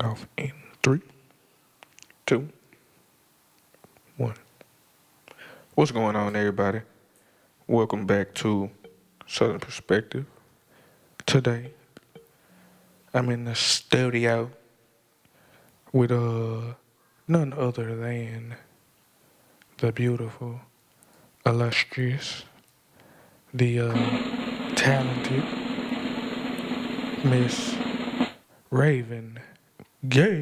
off in three, two, one. What's going on, everybody? Welcome back to Southern Perspective. Today, I'm in the studio with none other than the beautiful, illustrious, the talented Miss Raven Gay.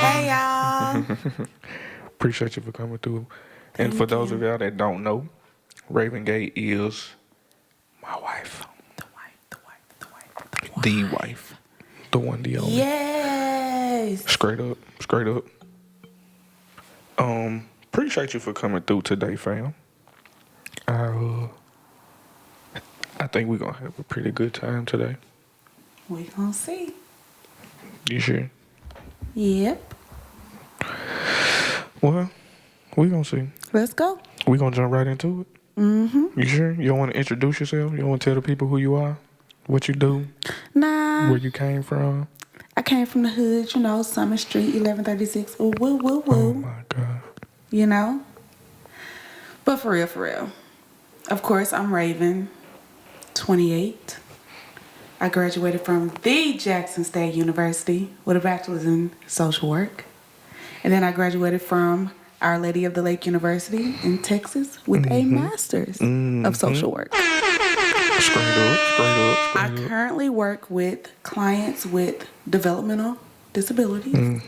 Hey y'all. Appreciate you for coming through. And for those of y'all that don't know, Raven Gay is my wife. The wife. The one, the only. Yes. Straight up. Appreciate you for coming through today, fam. I think we're gonna have a pretty good time today. We gonna see. You sure? Yep. Well, we gonna see. Let's go. We gonna jump right into it. Mm-hmm. You sure? You don't want to introduce yourself? You don't want to tell the people who you are, what you do, Nah. where you came from? I came from the hood, Summer Street, 1136. Ooh, woo, woo, woo. Oh my God. But for real. Of course, I'm Raven, 28. I graduated from the Jackson State University with a bachelor's in social work. And then I graduated from Our Lady of the Lake University in Texas with a master's of social work. Straight up. I currently work with clients with developmental disabilities.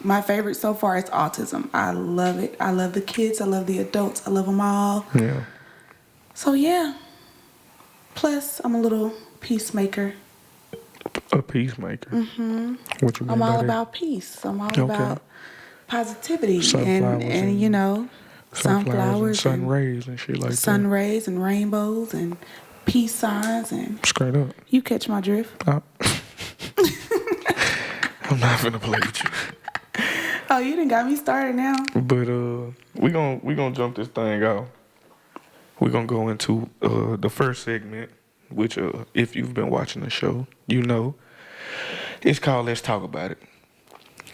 My favorite so far is autism. I love it. I love the kids. I love the adults. I love them all. Yeah. So yeah. Plus, I'm a little peacemaker. A peacemaker. What you mean I'm by all that? about peace. I'm all Okay. about positivity Sunflowers and sunflowers sun and rays and shit like sun that. rays and rainbows and peace signs and Straight up. you catch my drift. I'm not gonna play with you. Oh, you done got me started now. But we gonna jump this thing out. We're gonna go into the first segment, which if you've been watching the show, you know. It's called Let's Talk About It.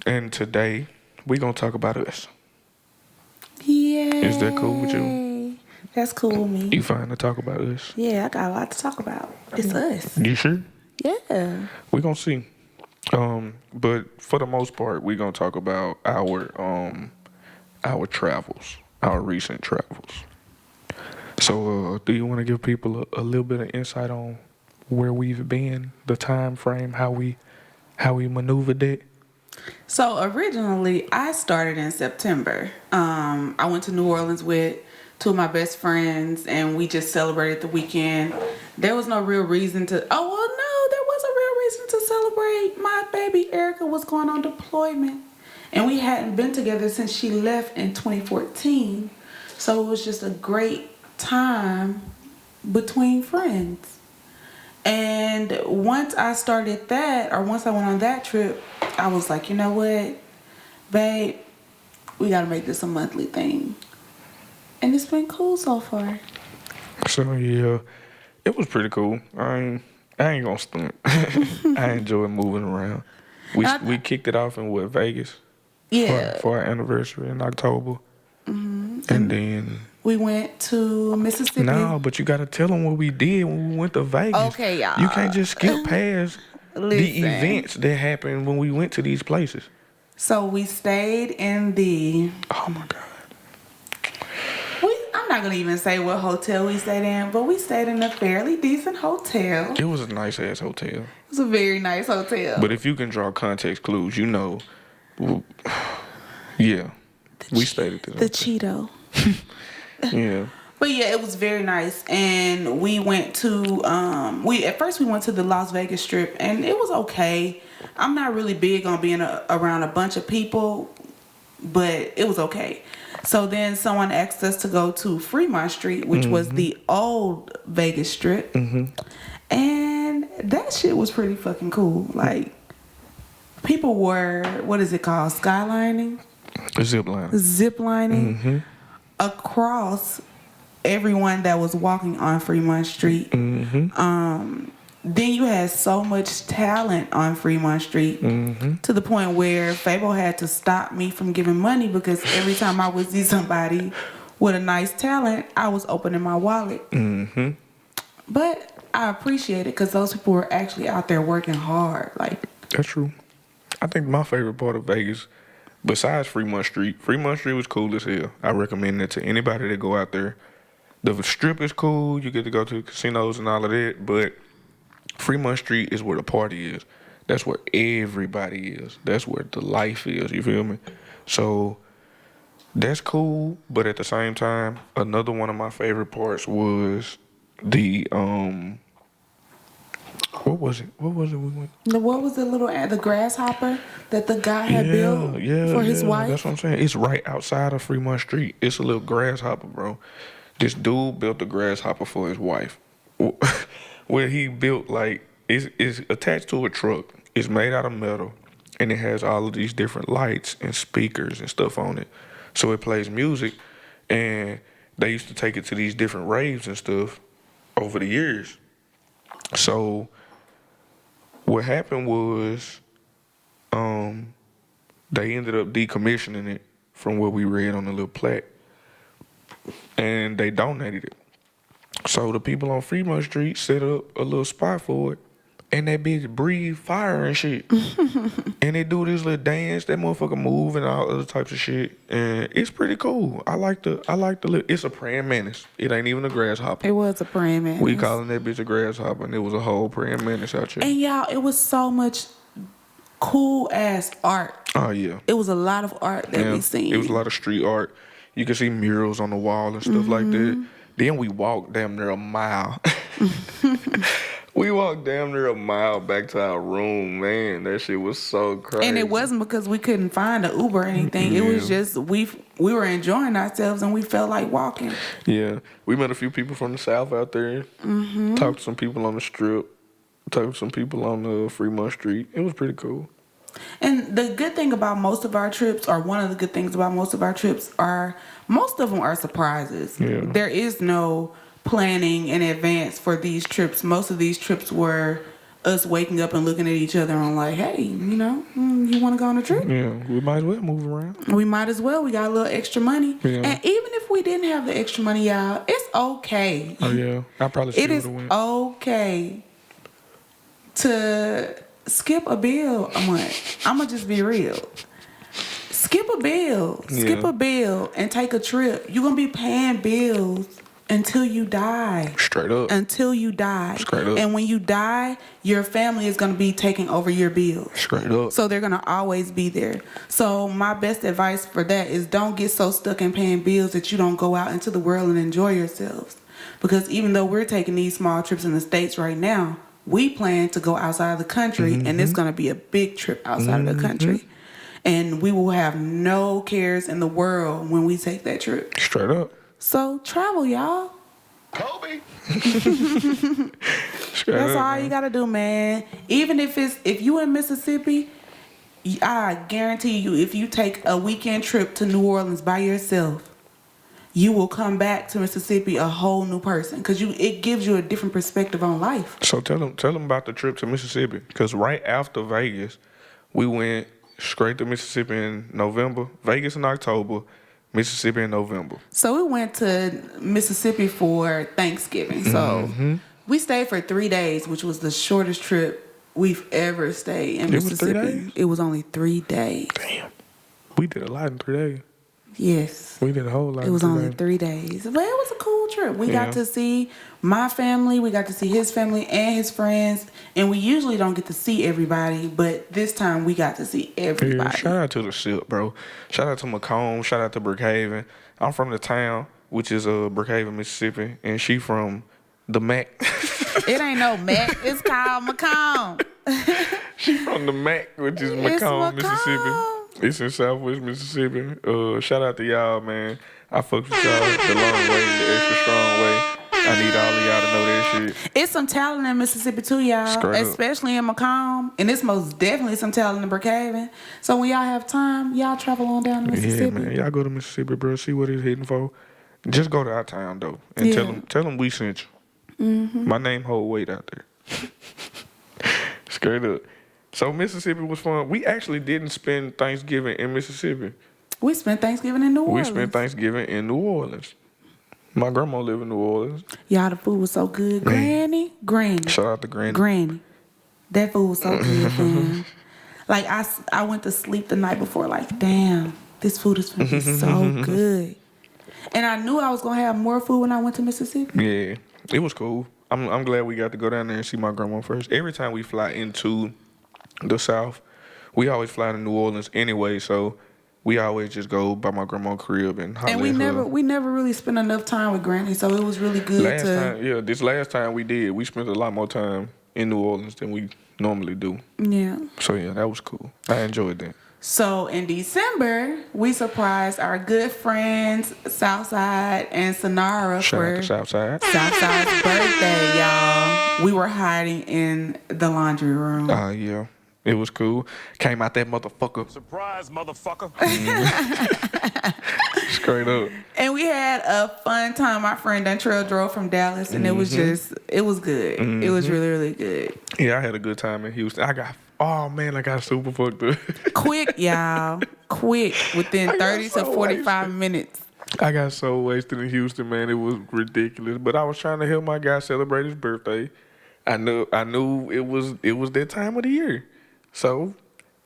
And today we're gonna talk about us. Yay. Is that cool with you? That's cool with me. You fine to talk about us? Yeah, I got a lot to talk about. It's us. You sure? Yeah. We're gonna see. But for the most part, we're gonna talk about our travels, our recent travels. So, do you want to give people a little bit of insight on where we've been, the time frame, how we maneuvered it? So originally, I started in September. I went to New Orleans with two of my best friends, and we just celebrated the weekend. There was no real reason to. Oh well, no, there was a real reason to celebrate. My baby Erica was going on deployment, and we hadn't been together since she left in 2014. So it was just a great time between friends. And once I started that, or once I went on that trip, I was like, you know what, babe, we gotta make this a monthly thing. And it's been cool so far. So yeah, it was pretty cool. I ain't gonna stunt. I enjoyed moving around. We kicked it off in Vegas? Yeah. For our anniversary in October. And then We went to Mississippi. no, but you gotta tell them what we did when we went to Vegas. Okay, y'all. You can't just skip past the Listen. events that happened when we went to these places. So we stayed in the... Oh my God. I'm not gonna even say what hotel we stayed in, but we stayed in a fairly decent hotel. It was a nice ass hotel. It was a very nice hotel. But if you can draw context clues, you know. Yeah. We stayed at the this Cheeto. Yeah. But yeah, it was very nice, and we went to at first we went to the Las Vegas Strip, and it was okay. I'm not really big on being around a bunch of people, but it was okay. So then someone asked us to go to Fremont Street, which was the old Vegas Strip, and that shit was pretty fucking cool. Like, people were, what is it called, skylining? Zip line. Zip lining across everyone that was walking on Fremont Street. Then you had so much talent on Fremont Street to the point where Fabo had to stop me from giving money because every time I would see somebody with a nice talent, I was opening my wallet. But I appreciate it because those people were actually out there working hard. Like, That's true. I think my favorite part of Vegas, besides Fremont Street was cool as hell. I recommend it to anybody that go out there. The Strip is cool. You get to go to casinos and all of that, but Fremont Street is where the party is. That's where everybody is. That's where the life is. You feel me? So that's cool, but at the same time, another one of my favorite parts was the what was it we went? what was the grasshopper that the guy had built for his wife? That's what I'm saying. It's right outside of Fremont Street. It's a little grasshopper, bro. This dude built a grasshopper for his wife. Where he built, like, it's attached to a truck. It's made out of metal, and it has all of these different lights and speakers and stuff on it. So it plays music, and they used to take it to these different raves and stuff over the years. So what happened was they ended up decommissioning it from what we read on the little plaque, and they donated it. So the people on Fremont Street set up a little spot for it, and that bitch breathe fire and shit. And they do this little dance, that motherfucker move and all other types of shit, and it's pretty cool. I like the it's a praying mantis. It ain't even a grasshopper. It was a praying mantis. We calling that bitch a grasshopper, and it was a whole praying mantis out here. And y'all, it was so much cool ass art. Oh yeah. It was a lot of art that we seen. It was a lot of street art. You can see murals on the wall and stuff like that. Then we walked damn near a mile. We walked damn near a mile back to our room, man. That shit was so crazy. And it wasn't because we couldn't find an Uber or anything. It was just we were enjoying ourselves and we felt like walking. Yeah, we met a few people from the South out there. Talked to some people on the Strip. Talked to some people on the Fremont Street. It was pretty cool. And the good thing about most of our trips, or one of the good things about most of our trips, are most of them are surprises. Yeah. There is no planning in advance for these trips. Most of these trips were us waking up and looking at each other and like, hey, you want to go on a trip? Yeah, we might as well move around. We might as well. We got a little extra money. Yeah. And even if we didn't have the extra money, y'all, it's okay. Oh yeah, I probably still It is would have went. okay to skip a bill a month. I'm going to just be real. Skip a bill. Skip Yeah. a bill and take a trip. You're going to be paying bills until you die. Straight up. Until you die. Straight up. And when you die, your family is going to be taking over your bills. Straight up. So they're going to always be there. So my best advice for that is don't get so stuck in paying bills that you don't go out into the world and enjoy yourselves. Because even though we're taking these small trips in the States right now, we plan to go outside of the country, and it's going to be a big trip outside of the country. And we will have no cares in the world when we take that trip. Straight up. So travel, y'all. Kobe. Straight That's up, all man. you got to do, man. Even if you in Mississippi, I guarantee you, if you take a weekend trip to New Orleans by yourself, you will come back to Mississippi a whole new person because it gives you a different perspective on life. So tell them about the trip to Mississippi, because right after Vegas, we went straight to Mississippi in November. Vegas in October, Mississippi in November. So we went to Mississippi for Thanksgiving. So we stayed for 3 days, which was the shortest trip we've ever stayed in It was 3 Mississippi. days? It was only 3 days. Damn, we did a lot in 3 days. Yes. We did a whole lot. It was in 3 only days. 3 days. But it was a cool trip. We Yeah. got to see my family. We got to see his family and his friends. And we usually don't get to see everybody. But this time we got to see Yeah, everybody. shout out to the SIP, bro. Shout out to Macomb. Shout out to Brookhaven. I'm from the town, which is Brookhaven, Mississippi, and she from the Mac. It ain't no Mac. It's called Macomb. She from the Mac, which is It's Macomb, Macomb. Mississippi. It's in Southwest Mississippi. Shout out to y'all, man. I fuck with y'all the long way, the extra strong way. I need all of y'all to know that shit. It's some talent in Mississippi too, y'all. Straight up. Especially in Macomb. And it's most definitely some talent in Brookhaven. So when y'all have time, y'all travel on down to Yeah, Mississippi. man. Y'all go to Mississippi, bro. See what it's hitting for. Just go to our town though and tell them we sent you. My name hold weight out there. Straight up. So Mississippi was fun. We actually didn't spend Thanksgiving in Mississippi. We spent Thanksgiving in New Orleans. We spent Thanksgiving in New Orleans. My grandma lived in New Orleans. Y'all, the food was so good. Granny. Shout out to Granny. Granny. That food was so good, man. Like, I went to sleep the night before, like, damn, this food is going to be so good. And I knew I was going to have more food when I went to Mississippi. Yeah, it was cool. I'm glad we got to go down there and see my grandma first. Every time we fly into the South, we always fly to New Orleans anyway, so we always just go by my grandma's crib and holler And at her. we never really spent enough time with Granny, so it was really good this last time we did, we spent a lot more time in New Orleans than we normally do. Yeah. So yeah, that was cool. I enjoyed that. So in December, we surprised our good friends Southside and Sonara Shout for out to Southside. Southside's birthday, y'all. We were hiding in the laundry room. Yeah. It was cool. Came out that motherfucker. Surprise, motherfucker. Straight up. And we had a fun time. My friend Dontrell drove from Dallas, and it was good. It was really, really good. Yeah, I had a good time in Houston. I got super fucked up. Quick, y'all. Quick. Within 30 to 45 minutes. I got so wasted in Houston, man. It was ridiculous. But I was trying to help my guy celebrate his birthday. I knew it was that time of the year. So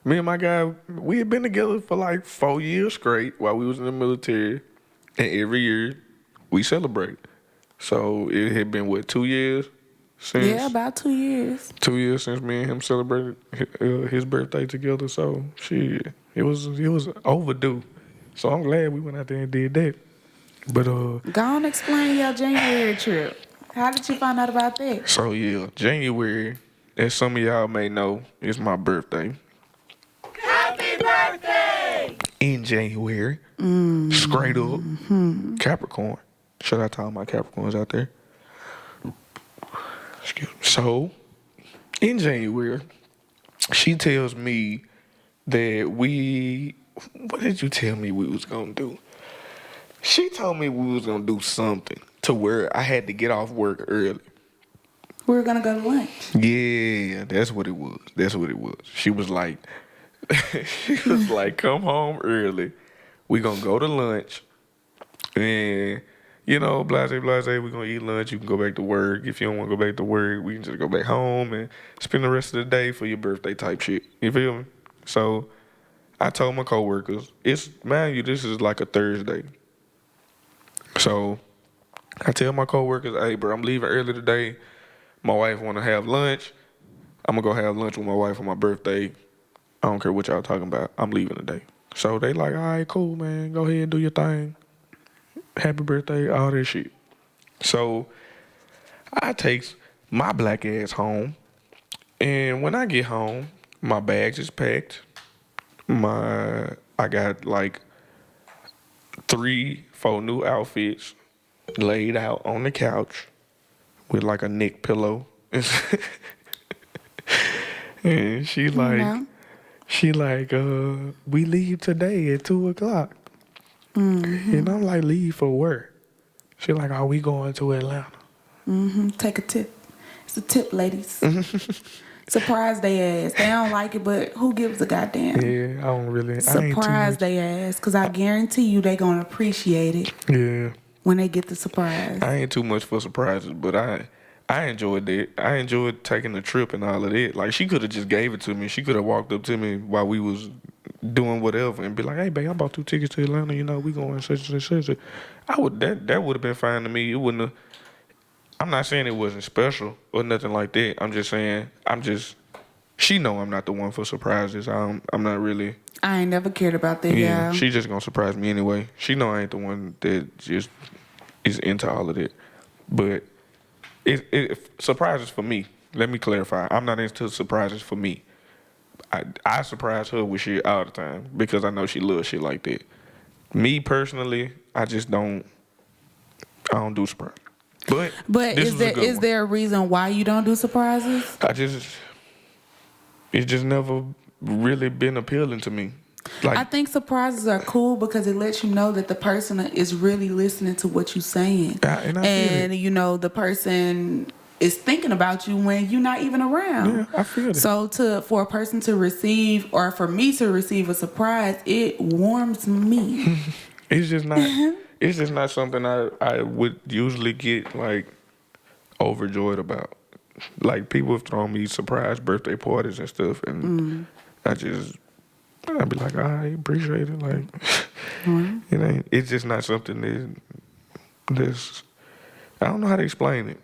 me and my guy, we had been together for like 4 years straight while we was in the military. And every year we celebrate. So it had been, 2 years since? Yeah, about 2 years. 2 years since me and him celebrated his birthday together. So shit, it was overdue. So I'm glad we went out there and did that. But Go on, explain your January trip. How did you find out about that? So yeah, January, as some of y'all may know, is my birthday. Happy birthday! In January, straight up, Capricorn. Shout out to all my Capricorns out there. Excuse me. So, in January, she tells me that what did you tell me we was gonna do? She told me we was gonna do something to where I had to get off work early. We were gonna go to lunch. Yeah, that's what it was. She was like, come home early. We gonna go to lunch. And, blase, we gonna eat lunch. You can go back to work. If you don't want to go back to work, we can just go back home and spend the rest of the day for your birthday type shit. You feel me? So I told my coworkers, this is like a Thursday. So I tell my coworkers, hey, bro, I'm leaving early today. My wife want to have lunch. I'm going to go have lunch with my wife on my birthday. I don't care what y'all talking about. I'm leaving today. So they like, all right, cool, man. Go ahead and do your thing. Happy birthday, all that shit. So I takes my black ass home. And when I get home, my bags is packed. I got like 3-4 new outfits laid out on the couch with like a neck pillow. And she like, we leave today at 2:00. And I'm like, leave for where? She like, are we going to Atlanta? Take a tip. It's a tip, ladies. Surprise they ass. They don't like it, but who gives a goddamn? Yeah, I don't really. Surprise they ass, because I guarantee you they going to appreciate it. Yeah. When they get the surprise. I ain't too much for surprises, but I enjoyed that. I enjoyed taking the trip and all of that. Like, she could have just gave it to me. She could have walked up to me while we was doing whatever and be like, hey, babe, I bought 2 tickets to Atlanta. We going such and such. That would have been fine to me. It wouldn't have. I'm not saying it wasn't special or nothing like that. I'm just saying, she know I'm not the one for surprises. I'm not really. I ain't never cared about that, y'all. She just gonna surprise me anyway. She know I ain't the one that just is into all of that. But it surprises for me. Let me clarify. I'm not into surprises for me. I surprise her with shit all the time because I know she loves shit like that. Me personally, I don't do surprises. But is there a reason why you don't do surprises? It's just never really been appealing to me. Like, I think surprises are cool because it lets you know that the person is really listening to what you're saying. and I feel it. You know, the person is thinking about you when you're not even around. Yeah, I feel it. So for a person to receive, or for me to receive a surprise, it warms me. It's just not. It's just not something I would usually get like overjoyed about. Like, people have thrown me surprise birthday parties and stuff, and I'd be like, I appreciate it. Like, it ain't. It's just not something that's. I don't know how to explain it.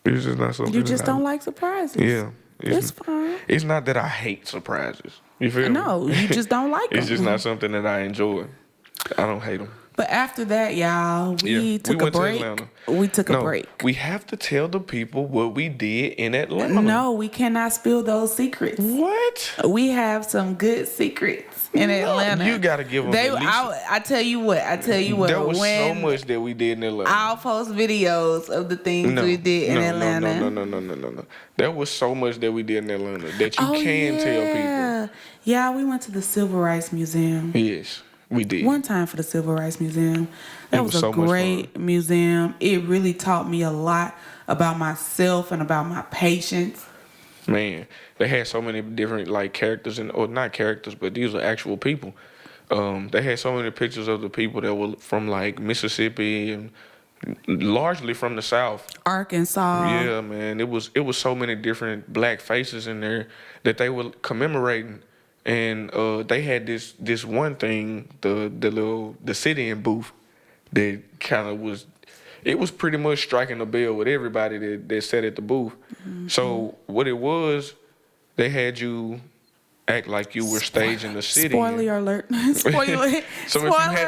It's just not something. You just don't like surprises. Yeah, It's fine. It's not that I hate surprises. You feel me? No, you just don't like them. It's just not something that I enjoy. I don't hate them. But after that, y'all, we took a went to break. Atlanta. We took a No, break. we have to tell the people what we did in Atlanta. No, we cannot spill those secrets. What? We have some good secrets in Atlanta. You gotta give them at least. I tell you what. There was so when much that we did in Atlanta. I'll post videos of the things we did in Atlanta. No. There was so much that we did in Atlanta that you can tell people. Yeah, we went to the Civil Rights Museum. Yes, we did. One time for the Civil Rights Museum. That was a so much great museum. It really taught me a lot about myself and about my patience. Man, they had so many different like characters or not characters, but these are actual people. They had so many pictures of the people that were from like Mississippi and largely from the South. Arkansas. Yeah, man, it was so many different black faces in there that they were commemorating, and they had this one thing, the sit-in booth that kind of was. It was pretty much striking a bell with everybody that sat at the booth. Mm-hmm. So what it was, they had you act like you were staging the city. Spoiler alert. Spoiler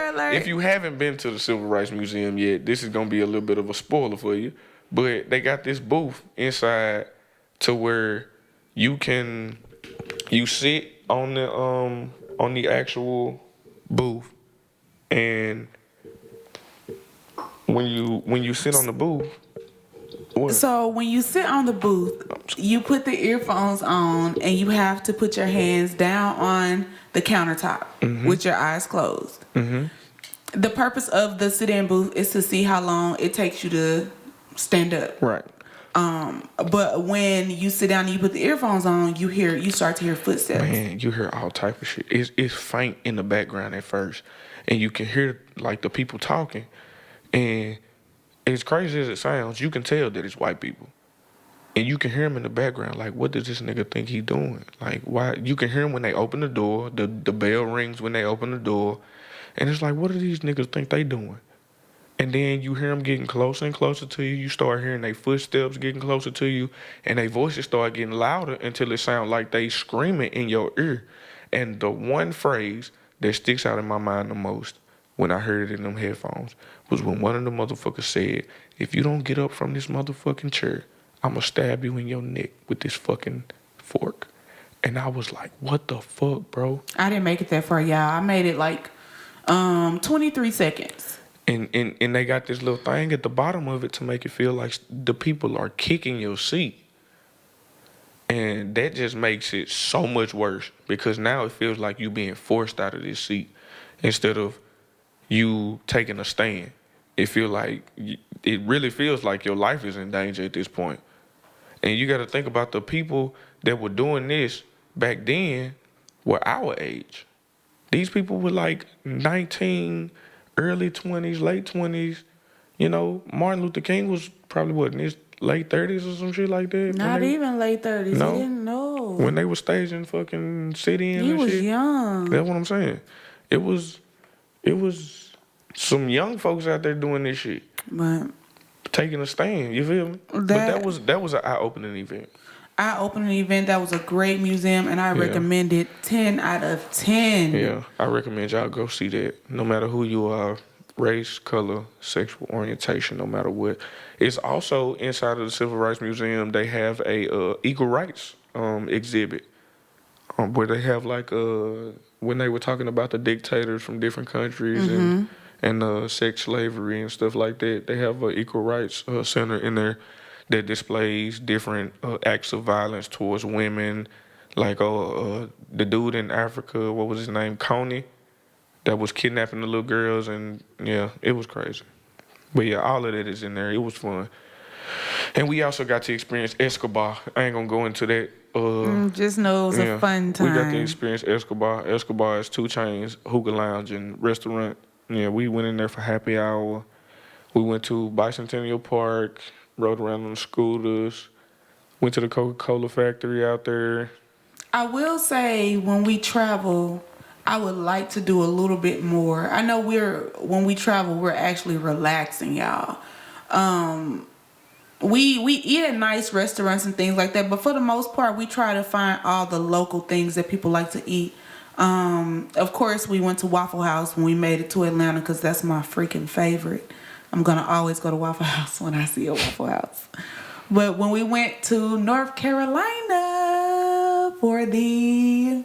alert. If you haven't been to the Civil Rights Museum yet, this is going to be a little bit of a spoiler for you. But they got this booth inside to where you sit on the actual booth, and when you sit on the booth, what? So when you sit on the booth, you put the earphones on and you have to put your hands down on the countertop with your eyes closed. Mm-hmm. The purpose of the sit-in booth is to see how long it takes you to stand up. Right. But when you sit down and you put the earphones on, you start to hear footsteps. Man, you hear all type of shit. It's faint in the background at first, and you can hear like the people talking. And as crazy as it sounds, you can tell that it's white people. And you can hear them in the background, like, what does this nigga think he doing? Like, why? You can hear them when they open the door. The bell rings when they open the door. And it's like, what do these niggas think they doing? And then you hear them getting closer and closer to you. You start hearing their footsteps getting closer to you. And their voices start getting louder until it sounds like they screaming in your ear. And the one phrase that sticks out in my mind the most when I heard it in them headphones was when one of the motherfuckers said, if you don't get up from this motherfucking chair, I'm gonna stab you in your neck with this fucking fork. And I was like, what the fuck, bro? I didn't make it that far, y'all. I made it like 23 seconds. And they got this little thing at the bottom of it to make it feel like the people are kicking your seat. And that just makes it so much worse because now it feels like you being forced out of this seat instead of you taking a stand. It really feels like your life is in danger at this point. And you got to think about the people that were doing this back then were our age. These people were like 19, early 20s, late 20s. You know, Martin Luther King was probably, in his late 30s or some shit like that? Not even late 30s. No. He didn't know. When they were staging fucking sit-ins and shit. He was young. That's what I'm saying. It was some young folks out there doing this shit. But taking a stand, you feel me? But that was an eye-opening event. Eye-opening event. That was a great museum, and I recommend it 10 out of 10. Yeah, I recommend y'all go see that. No matter who you are, race, color, sexual orientation, no matter what. It's also inside of the Civil Rights Museum. They have a equal rights exhibit where they have like when they were talking about the dictators from different countries and sex slavery and stuff like that. They have an equal rights center in there that displays different acts of violence towards women, Like the dude in Africa, what was his name? Coney, that was kidnapping the little girls, and yeah, it was crazy. But yeah, all of that is in there. It was fun. And we also got to experience Escobar. I ain't gonna go into that. Just know it was a fun time. We got to experience Escobar. Escobar is 2 Chainz, hookah lounge and restaurant. Yeah, we went in there for happy hour. We went to Bicentennial Park, rode around on the scooters, went to the Coca-Cola factory out there. I will say when we travel, I would like to do a little bit more. I know when we travel, we're actually relaxing, y'all. We eat at nice restaurants and things like that, but for the most part, we try to find all the local things that people like to eat. Of course, we went to Waffle House when we made it to Atlanta because that's my freaking favorite. I'm gonna always go to Waffle House when I see a Waffle House. But when we went to North Carolina for the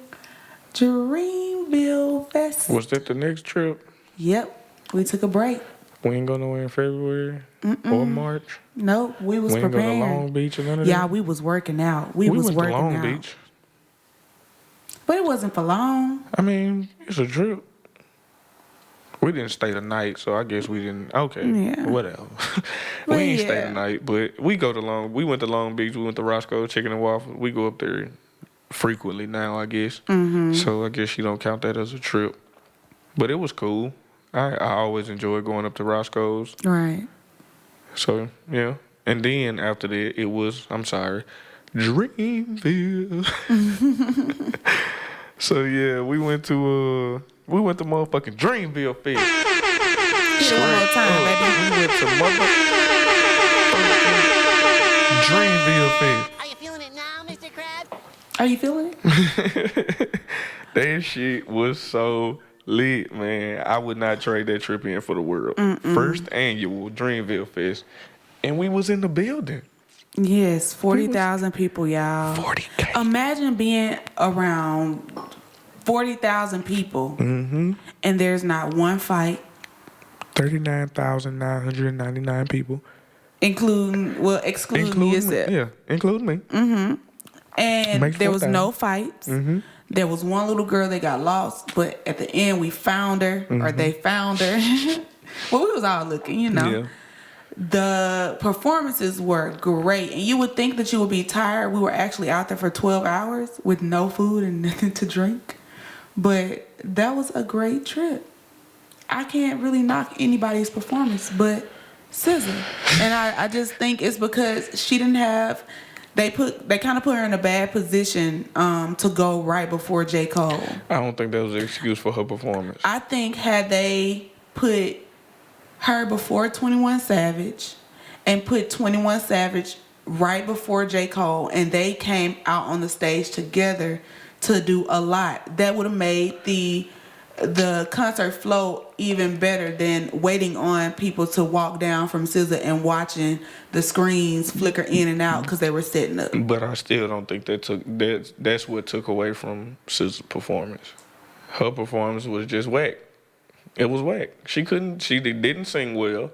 Dreamville Fest, Was that the next trip? yep, we took a break. We ain't go nowhere in February or March. Nope, we was We ain't go to preparing. Long Beach or none of that. Yeah, we was working out. We was went working to Long out. Beach. But it wasn't for long. I mean, it's a trip. We didn't stay the night, so I guess we didn't. Okay, Yeah. whatever. we But ain't stay yeah. the night, but we went to Long Beach. We went to Roscoe Chicken and Waffle. We go up there frequently now, I guess. Mm-hmm. So I guess you don't count that as a trip. But it was cool. I always enjoy going up to Roscoe's. Right. So yeah, and then after that, it was Dreamville. So yeah, we went to motherfucking Dreamville Fest. Hit it one more time, baby. We went to motherfucking Dreamville Fest. Are you feeling it now, Mr. Krabs? Are you feeling it? That shit was so lit, man. I would not trade that trip in for the world. First annual Dreamville Fest, and we was in the building. Yes, 40,000 people, y'all. 40K. Imagine being around 40,000 people Mm-hmm. and there's not one fight, 39,999 people, excluding yourself. me. Yeah, including me. And Makes there was 4,000. no fights. There was one little girl that got lost, but at the end we found her, or they found her. Well, we was all looking, you know. Yeah. The performances were great, and you would think that you would be tired. We were actually out there for 12 hours with no food and nothing to drink, but that was a great trip. I can't really knock anybody's performance, but SZA, and I just think it's because she didn't have. They kind of put her in a bad position to go right before J. Cole. I don't think that was an excuse for her performance. I think had they put her before 21 Savage and put 21 Savage right before J. Cole and they came out on the stage together to do a lot, that would have made the concert flow even better than waiting on people to walk down from SZA and watching the screens flicker in and out because they were setting up. But I still don't think that's what took away from SZA's performance. Her performance was just whack. It was whack. She didn't sing well.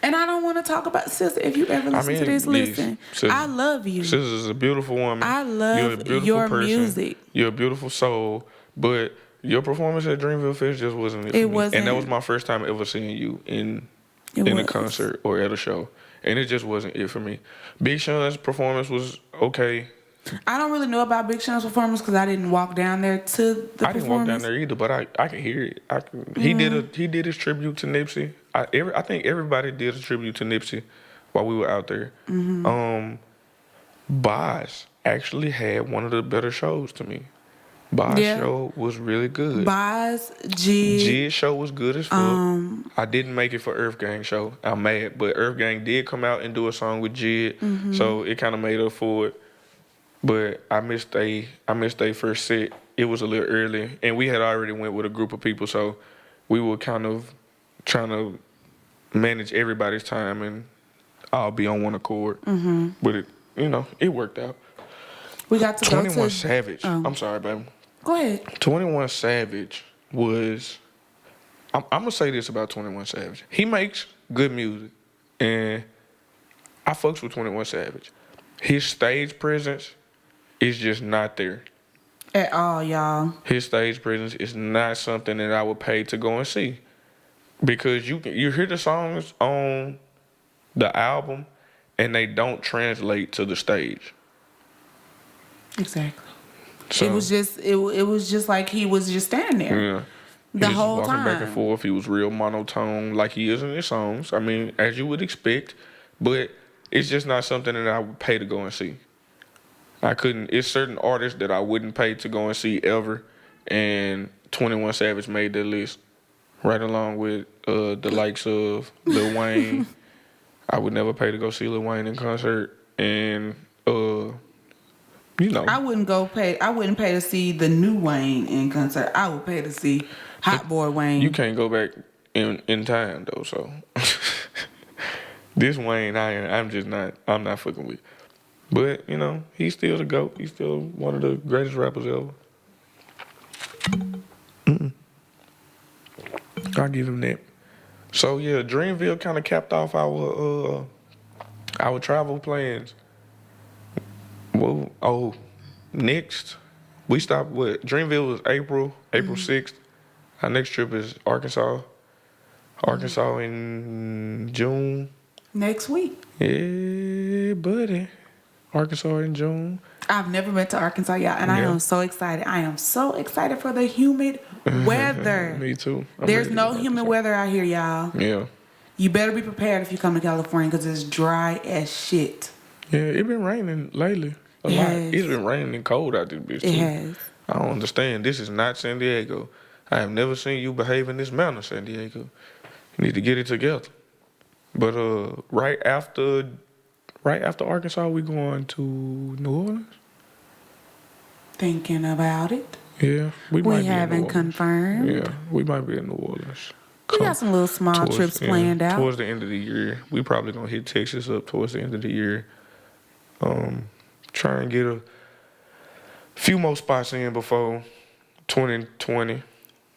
And I don't want to talk about SZA. If you ever listen to this, listen. SZA- I love you. SZA's a beautiful woman. I love You're a beautiful your person. music. You're a beautiful soul. But your performance at Dreamville Fest just wasn't it for It me. wasn't. And that was my first time ever seeing you in a was. concert or at a show. And it just wasn't it for me. Big Sean's performance was okay. I don't really know about Big Sean's performance because I didn't walk down there to the performance. I didn't walk down there either, but I can hear it. He did his tribute to Nipsey. I think everybody did a tribute to Nipsey while we were out there. Boz actually had one of the better shows to me. Boz show was really good. Boz, Jid. Jid show was good as fuck. I didn't make it for Earth Gang show. I'm mad, but Earth Gang did come out and do a song with Jid, so it kind of made up for it. But I missed they first set. It was a little early, and we had already went with a group of people, so we were kind of trying to manage everybody's time and all be on one accord. But it worked out. We got to 21 go to Savage. I'm sorry, baby. Go ahead. 21 Savage was. I'm gonna say this about 21 Savage. He makes good music, and I fucks with 21 Savage. His stage presence It's just not there. At all, y'all. His stage presence is not something that I would pay to go and see. Because you hear the songs on the album and they don't translate to the stage. Exactly. So, It was just like he was just standing there yeah. the He was whole walking time. back and forth. He was real monotone like he is in his songs. I mean, as you would expect. But it's just not something that I would pay to go and see. I couldn't. It's certain artists that I wouldn't pay to go and see ever. And 21 Savage made that list. Right along with the likes of Lil Wayne. I would never pay to go see Lil Wayne in concert. And, you know. I wouldn't pay to see the new Wayne in concert. I would pay to see Hot Boy Wayne. You can't go back in time, though, so. This Wayne, I'm not fucking with. But, you know, he's still the GOAT. He's still one of the greatest rappers ever. I'll give him that. So, yeah, Dreamville kind of capped off our travel plans. Well, next, we stopped what? Dreamville was April 6th. Our next trip is Arkansas. Arkansas in June. Next week. Yeah, buddy. Arkansas in June. I've never been to Arkansas, y'all, and I Yeah. am so excited. I am so excited for the humid weather. Me too. I'm There's ready to no go to humid Arkansas. weather out here, y'all. Yeah. You better be prepared if you come to California because it's dry as shit. Yeah, it been raining lately. A It lot. has. It's been raining and cold out this bitch too. It has. I don't understand. This is not San Diego. I have never seen you behave in this manner, San Diego. You need to get it together. But right after Arkansas, we going to New Orleans. Thinking about it. Yeah, we might We be in New haven't Orleans. confirmed. Yeah, we might be in New Orleans. We got some little small trips planned out. Towards the end of the year. We probably gonna hit Texas up towards the end of the year. Try and get a few more spots in before 2020.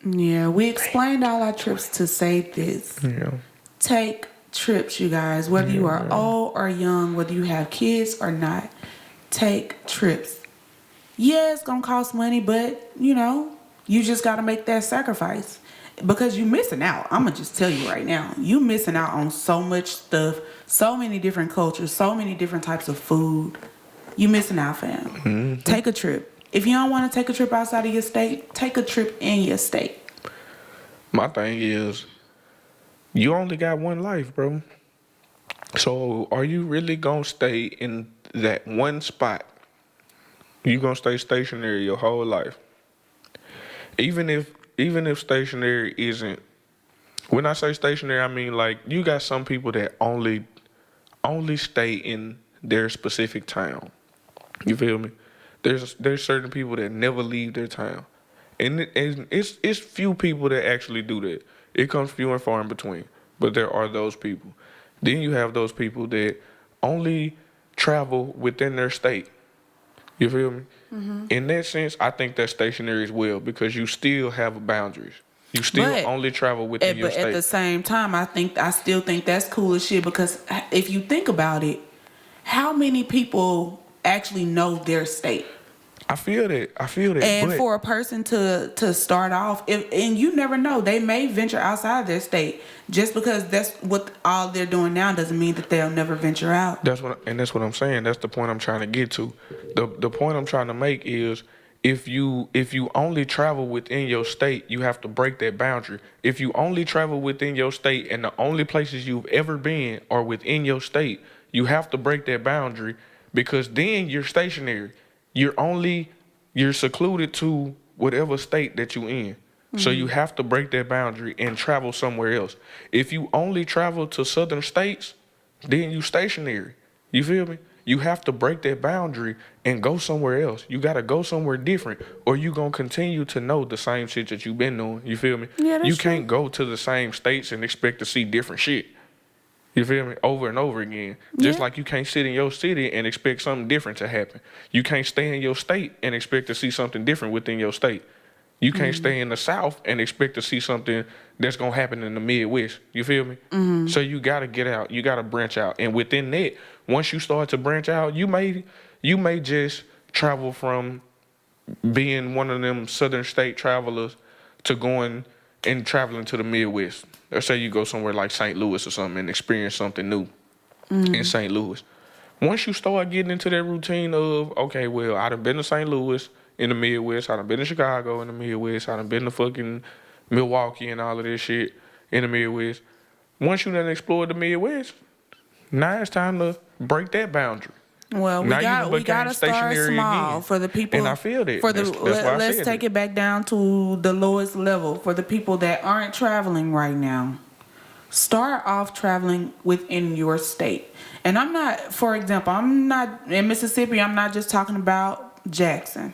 Yeah, we explained all our trips to say this. Yeah. Take trips, you guys. Whether you are old or young, whether you have kids or not, take trips. Yeah, it's gonna cost money, but you know, you just gotta make that sacrifice because you're missing out. I'm gonna just tell you right now, you missing out on so much stuff, so many different cultures, so many different types of food. You missing out, fam. Mm-hmm. Take a trip. If you don't want to take a trip outside of your state, take a trip in your state. My thing is, you only got one life, bro. So are you really gonna stay in that one spot? You gonna stay stationary your whole life? Even if stationary isn't. When I say stationary, I mean like you got some people that only stay in their specific town. You feel me? There's certain people that never leave their town, and it's few people that actually do that. It comes few and far in between, but there are those people. Then you have those people that only travel within their state. You feel me? Mm-hmm. In that sense, I think that's stationary as well because you still have boundaries. You still But- only travel within your But state. at the same time, I still think that's cool as shit because if you think about it, how many people actually know their state? I feel that. And but for a person to start off, and you never know, they may venture outside their state. Just because that's what all they're doing now doesn't mean that they'll never venture out. that's what I'm saying. That's the point I'm trying to get to. The point I'm trying to make is if you only travel within your state, you have to break that boundary. If you only travel within your state and the only places you've ever been are within your state, you have to break that boundary because then you're stationary. You're secluded to whatever state that you in. So you have to break that boundary and travel somewhere else. If you only travel to southern states, then you stationary. You feel me? You have to break that boundary and go somewhere else. You got to go somewhere different or you going to continue to know the same shit that you've been doing. You feel me? Yeah, that's you true. can't go to the same states and expect to see different shit. You feel me? Over and over again. Just Yeah. like you can't sit in your city and expect something different to happen. You can't stay in your state and expect to see something different within your state. You can't stay in the South and expect to see something that's going to happen in the Midwest. You feel me? So you got to get out. You got to branch out. And within that, once you start to branch out, you may just travel from being one of them southern state travelers to going and traveling to the Midwest. Let's say you go somewhere like St. Louis or something and experience something new in St. Louis. Once you start getting into that routine of, okay, well, I done been to St. Louis in the Midwest, I done been to Chicago in the Midwest, I done been to fucking Milwaukee and all of this shit in the Midwest. Once you done explored the Midwest, now it's time to break that boundary. Well, we Now you we gotta became start stationary small again. for the people. And I feel that. For the That's why I let's said take it. it back down to the lowest level for the people that aren't traveling right now. Start off traveling within your state. And I'm not, for example, I'm not in Mississippi. I'm not just talking about Jackson.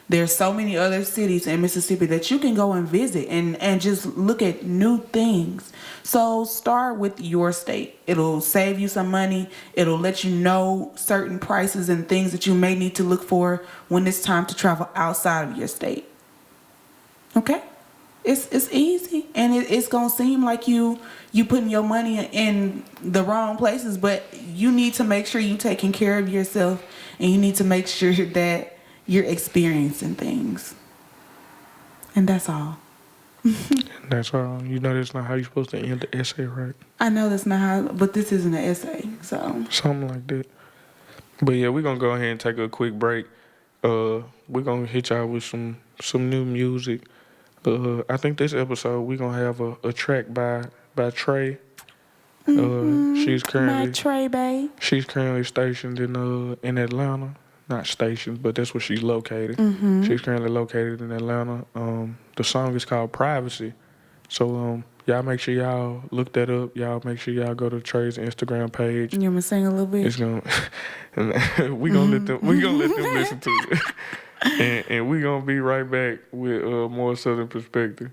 There's so many other cities in Mississippi that you can go and visit and just look at new things. So start with your state. It'll save you some money. It'll let you know certain prices and things that you may need to look for when it's time to travel outside of your state. Okay? It's easy, and it's gonna seem like you putting your money in the wrong places, but you need to make sure you taking care of yourself, and you need to make sure that you're experiencing things. And that's all. That's all. You know that's not how you're supposed to end the essay, right? I know that's not how, but this isn't an essay, so. Something like that. But yeah, we're gonna go ahead and take a quick break. We're gonna hit y'all with some new music. I think this episode we're gonna have a track by Trey. She's My currently Trey Bay. she's currently stationed in Atlanta. Not stationed, but that's where she's located. She's currently located in Atlanta. The song is called Privacy. So y'all make sure y'all look that up. Y'all make sure y'all go to Trey's Instagram page. You want me to sing a little bit? It's gonna we gonna let them listen to it. and we gonna be right back with more Southern Perspective.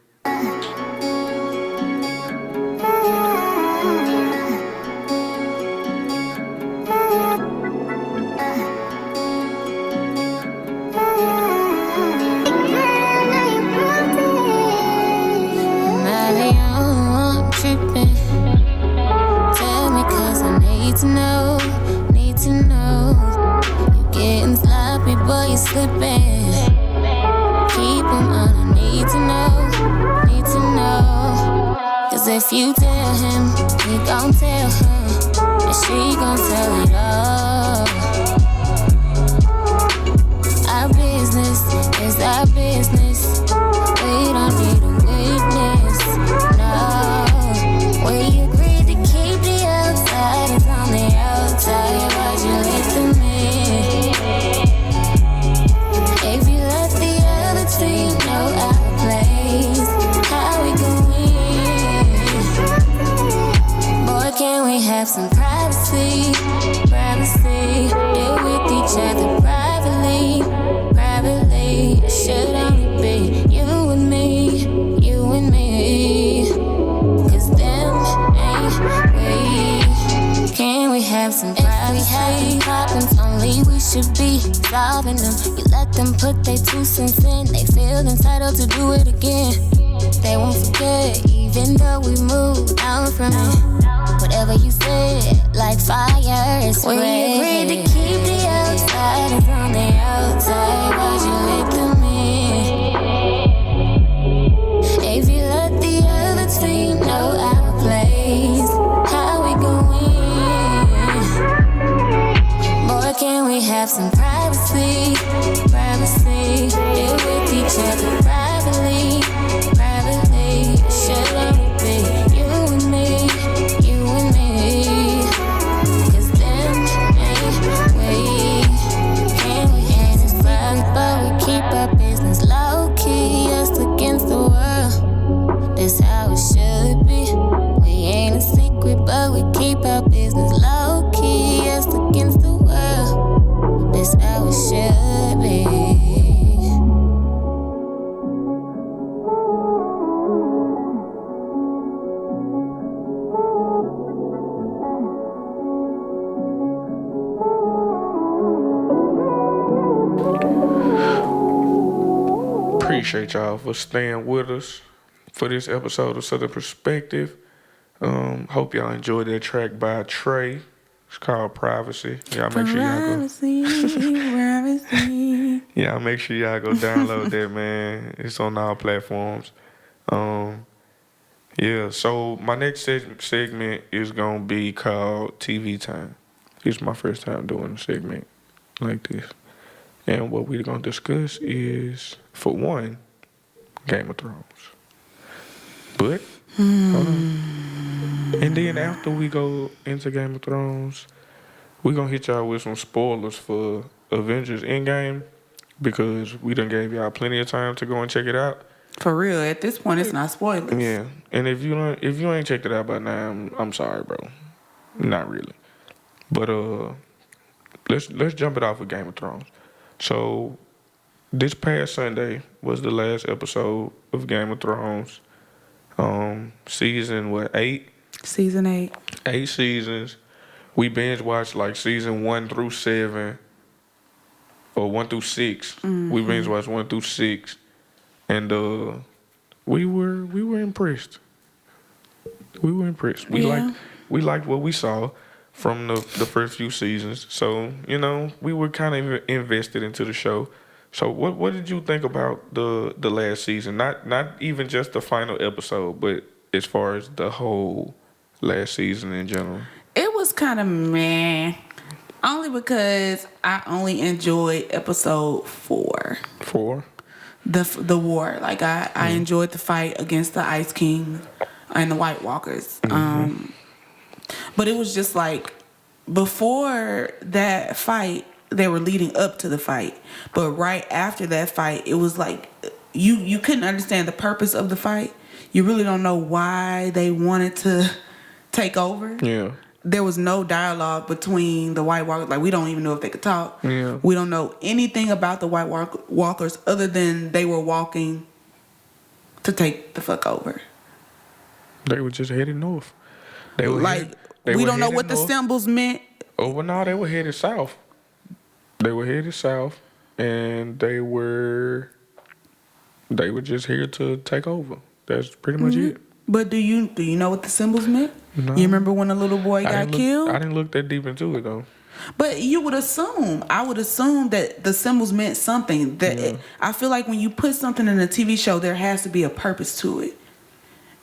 Slipping, keep him on. I need to know. Cause if you tell him, he gon' tell her, and she gon' tell it all. Our business is our business. We don't need a witness, no. We agreed to keep the outsiders on the outside. Why'd you let them in? If you let the other team know our place, how we gon' win? Boy, can we have some privacy? Privacy, deal with each other privately. Privately, it should only be you and me. You and me. Cause them ain't we. Can we have some privacy? If we have problems, only we should be solving them. You let them put their 2 cents in. They feel entitled to do it again. They won't forget, even though we moved on from it. Whatever you said, like fire spread. We agreed to keep the outsiders on the outside. Why'd you let them in? If you let the other team know our place, how we gon' win? Boy, can we have some privacy? Privacy, deal with each other privately. Privately, it should only be you and me. You and me. Cause them ain't we. Can we have some private, but we keep our business low key, us against the world. That's how it should be. We ain't a secret, but we keep our business low key, us against the world. That's how it should be. Appreciate y'all for staying with us for this episode of Southern Perspective. Hope y'all enjoyed that track by Trey. It's called Privacy. Y'all make sure y'all go. Privacy, privacy. Yeah, make sure y'all go download that, man. It's on all platforms. Yeah, so my next segment is going to be called TV Time. It's my first time doing a segment like this. And what we're going to discuss is, for one, Game of Thrones. But, hold on. And then after we go into Game of Thrones, we're going to hit y'all with some spoilers for Avengers Endgame because we done gave y'all plenty of time to go and check it out. For real, at this point, it's not spoilers. Yeah, and if you ain't checked it out by now, I'm sorry, bro. Not really. But let's jump it off with Game of Thrones. So this past Sunday was the last episode of Game of Thrones. Season 8? Season 8. 8 seasons. We binge watched like season 1 through 7, or 1 through 6. Mm-hmm. We binge watched 1 through 6, and we were impressed. We were impressed. We liked what we saw from the first few seasons. So, we were kind of invested into the show. So what did you think about the last season? Not even just the final episode, but as far as the whole last season in general. It was kind of meh. Only because I only enjoyed episode 4. 4? The war. Like I enjoyed the fight against the Ice King and the White Walkers. Mm-hmm. But it was just like before that fight, they were leading up to the fight. But right after that fight, it was like you couldn't understand the purpose of the fight. You really don't know why they wanted to take over. Yeah. There was no dialogue between the White Walkers. Like, we don't even know if they could talk. Yeah. We don't know anything about the White Walkers other than they were walking to take the fuck over. They were just headed north. We don't know what the symbols meant. Oh, well, no, they were headed south. They were headed south, and they were just here to take over. That's pretty much it. But do you know what the symbols meant? No. You remember when a little boy got killed? I didn't look that deep into it, though. But you would assume. I would assume that the symbols meant something. I feel like when you put something in a TV show, there has to be a purpose to it.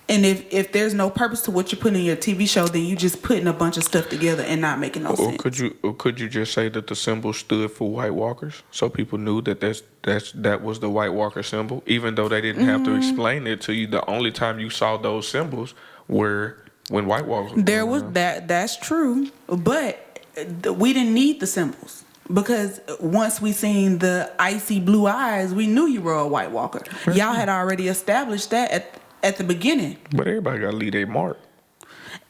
And if there's no purpose to what you're putting in your TV show, then you just putting a bunch of stuff together and not making no sense. Or could you just say that the symbol stood for White Walkers, so people knew that that was the White Walker symbol, even though they didn't have to explain it to you. The only time you saw those symbols were when White Walkers. There was that. That's true, but we didn't need the symbols. Because once we seen the icy blue eyes, we knew you were a White Walker. Y'all had already established that at the beginning. But everybody got to leave their mark.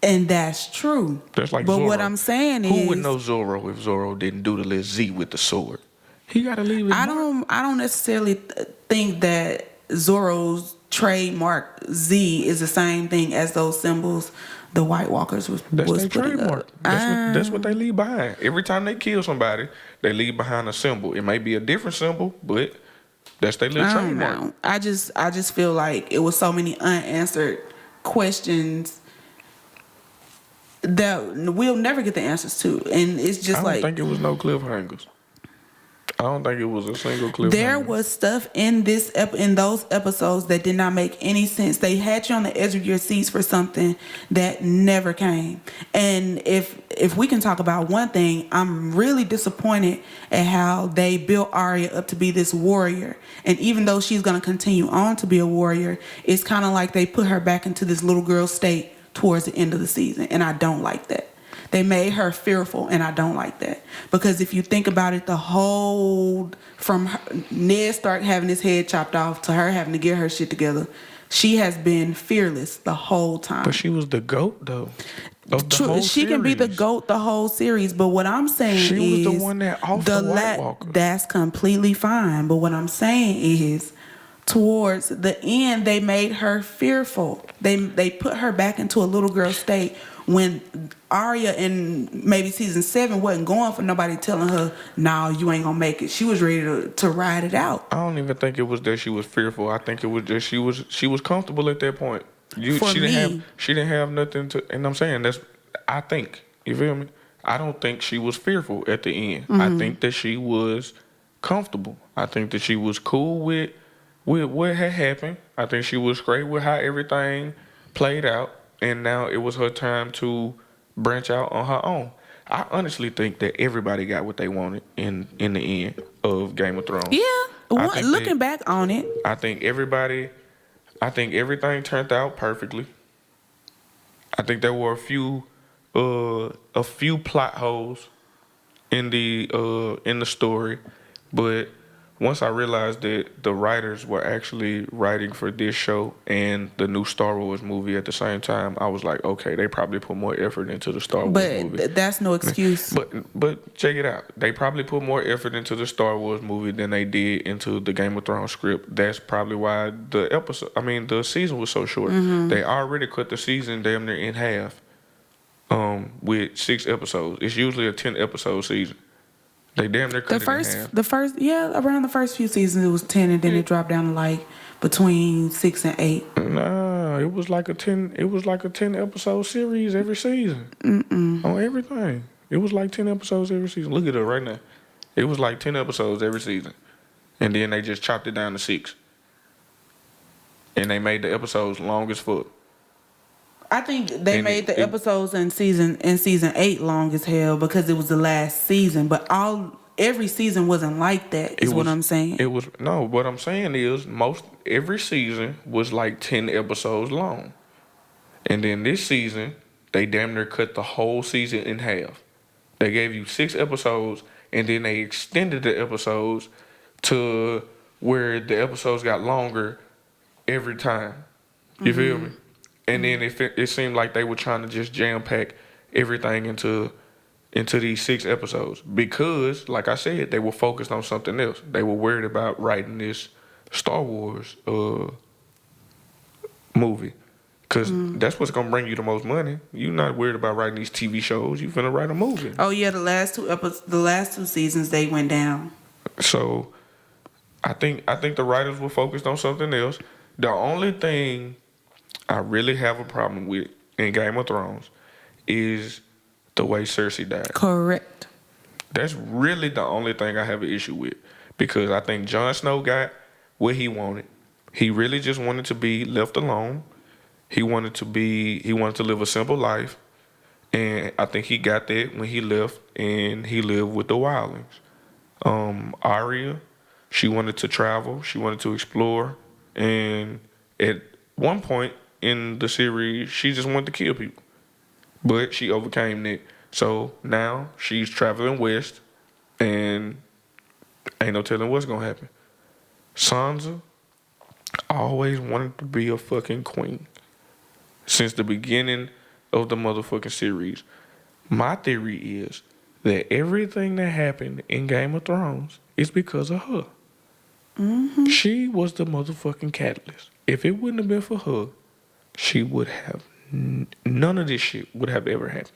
And that's true. That's like but Zorro. What I'm saying is, who would know Zorro if Zorro didn't do the little Z with the sword? He got to leave his mark. I don't necessarily think that Zorro's trademark Z is the same thing as those symbols the White Walkers was That's their putting trademark. up. That's what they leave behind. Every time they kill somebody, they leave behind a symbol. It may be a different symbol, but that's their little trademark. Know. I just feel like it was so many unanswered questions that we'll never get the answers to, and it's just I don't think it was no cliffhangers. I don't think it was a single cliffhanger. There was stuff in those episodes that did not make any sense. They had you on the edge of your seats for something that never came. And if we can talk about one thing, I'm really disappointed at how they built Arya up to be this warrior. And even though she's going to continue on to be a warrior, it's kind of like they put her back into this little girl state towards the end of the season. And I don't like that. They made her fearful, and I don't like that. Because if you think about it, from Ned Stark having his head chopped off to her having to get her shit together, she has been fearless the whole time. But she was the GOAT, though. True, she can be the GOAT the whole series, but what I'm saying is... She was the one that off the White Walker. That's completely fine, but what I'm saying is, towards the end, they made her fearful. They put her back into a little girl state when Arya in maybe season 7 wasn't going for nobody telling her, "No, you ain't gonna make it." She was ready to ride it out. I don't even think it was that she was fearful. I think it was just she was comfortable at that point. She didn't have nothing to, and I'm saying I think, you feel me? I don't think she was fearful at the end. I think that she was comfortable. I think that she was cool with what had happened. I think she was great with how everything played out, and now it was her time to branch out on her own. I honestly think that everybody got what they wanted in the end of Game of Thrones. Yeah, I think looking back on it, I think everything turned out perfectly. I think there were a few plot holes in the story, but once I realized that the writers were actually writing for this show and the new Star Wars movie at the same time, I was like, okay, they probably put more effort into the Star Wars movie. but that's no excuse. But check it out. They probably put more effort into the Star Wars movie than they did into the Game of Thrones script. That's probably why the season was so short. Mm-hmm. They already cut the season damn near in half. With 6 episodes. It's usually a 10-episode season. They damn near cut it in half. Around the first few seasons it was 10, and then it dropped down to like between 6 and 8. Nah, it was like a 10-episode series every season. On everything. It was like 10 episodes every season. Look at it right now. It was like 10 episodes every season. And then they just chopped it down to 6. And they made the episodes long as fuck. I think they made the episodes in season 8 long as hell because it was the last season. But every season wasn't like that. Is what I'm saying. What I'm saying is every season was like 10 episodes long, and then this season they damn near cut the whole season in half. They gave you 6 episodes, and then they extended the episodes to where the episodes got longer every time. You feel me? And then it seemed like they were trying to just jam pack everything into these 6 episodes because, like I said, they were focused on something else. They were worried about writing this Star Wars movie because that's what's gonna bring you the most money. You're not worried about writing these TV shows. You finna write a movie. Oh yeah, the last 2 seasons they went down. So I think the writers were focused on something else. The only thing I really have a problem with in Game of Thrones is the way Cersei died. Correct. That's really the only thing I have an issue with because I think Jon Snow got what he wanted. He really just wanted to be left alone. He wanted to live a simple life, and I think he got that when he left and he lived with the wildlings. Arya, she wanted to travel, she wanted to explore, and at one point in the series, she just wanted to kill people. But she overcame that. So now she's traveling west, and ain't no telling what's gonna happen. Sansa always wanted to be a fucking queen. Since the beginning of the motherfucking series. My theory is that everything that happened in Game of Thrones is because of her. Mm-hmm. She was the motherfucking catalyst. If it wouldn't have been for her, she would have none of this shit would have ever happened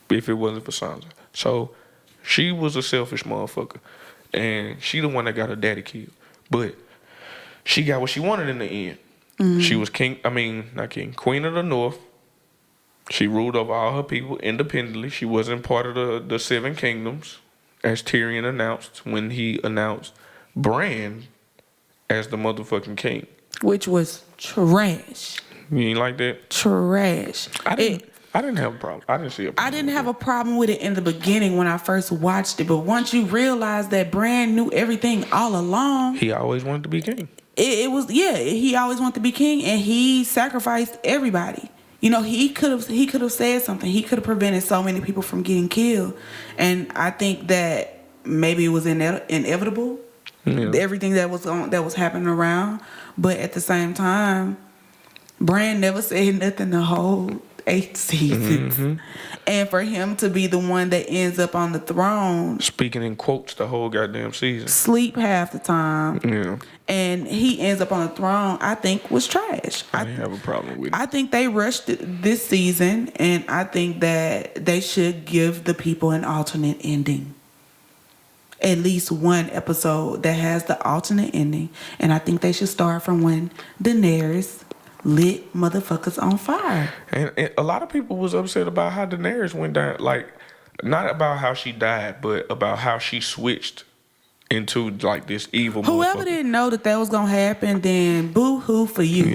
if it wasn't for Sansa. So she was a selfish motherfucker, and she the one that got her daddy killed. But she got what she wanted in the end. Mm-hmm. She was queen of the North. She ruled over all her people independently. She wasn't part of the 7 kingdoms, as Tyrion announced when he announced Bran as the motherfucking king. Which was trash. You ain't like that? Trash. I didn't have a problem. I didn't see a problem. I didn't have a problem with it in the beginning when I first watched it, but once you realize that Bran knew everything all along. He always wanted to be king. He always wanted to be king, and he sacrificed everybody. You know, he could have said something. He could have prevented so many people from getting killed. And I think that maybe it was inevitable. Yeah. Everything that was happening around, but at the same time, Bran never said nothing the whole 8 seasons. Mm-hmm. And for him to be the one that ends up on the throne, speaking in quotes the whole goddamn season, sleep half the time, yeah, and he ends up on the throne, I think was trash. I didn't have a problem with it. I think they rushed this season, and I think that they should give the people an alternate ending. At least one episode that has the alternate ending, and I think they should start from when Daenerys lit motherfuckers on fire. And a lot of people was upset about how Daenerys went down. Like, not about how she died, but about how she switched into like this evil. Whoever motherfucker. didn't know that was gonna happen, then boo hoo for you.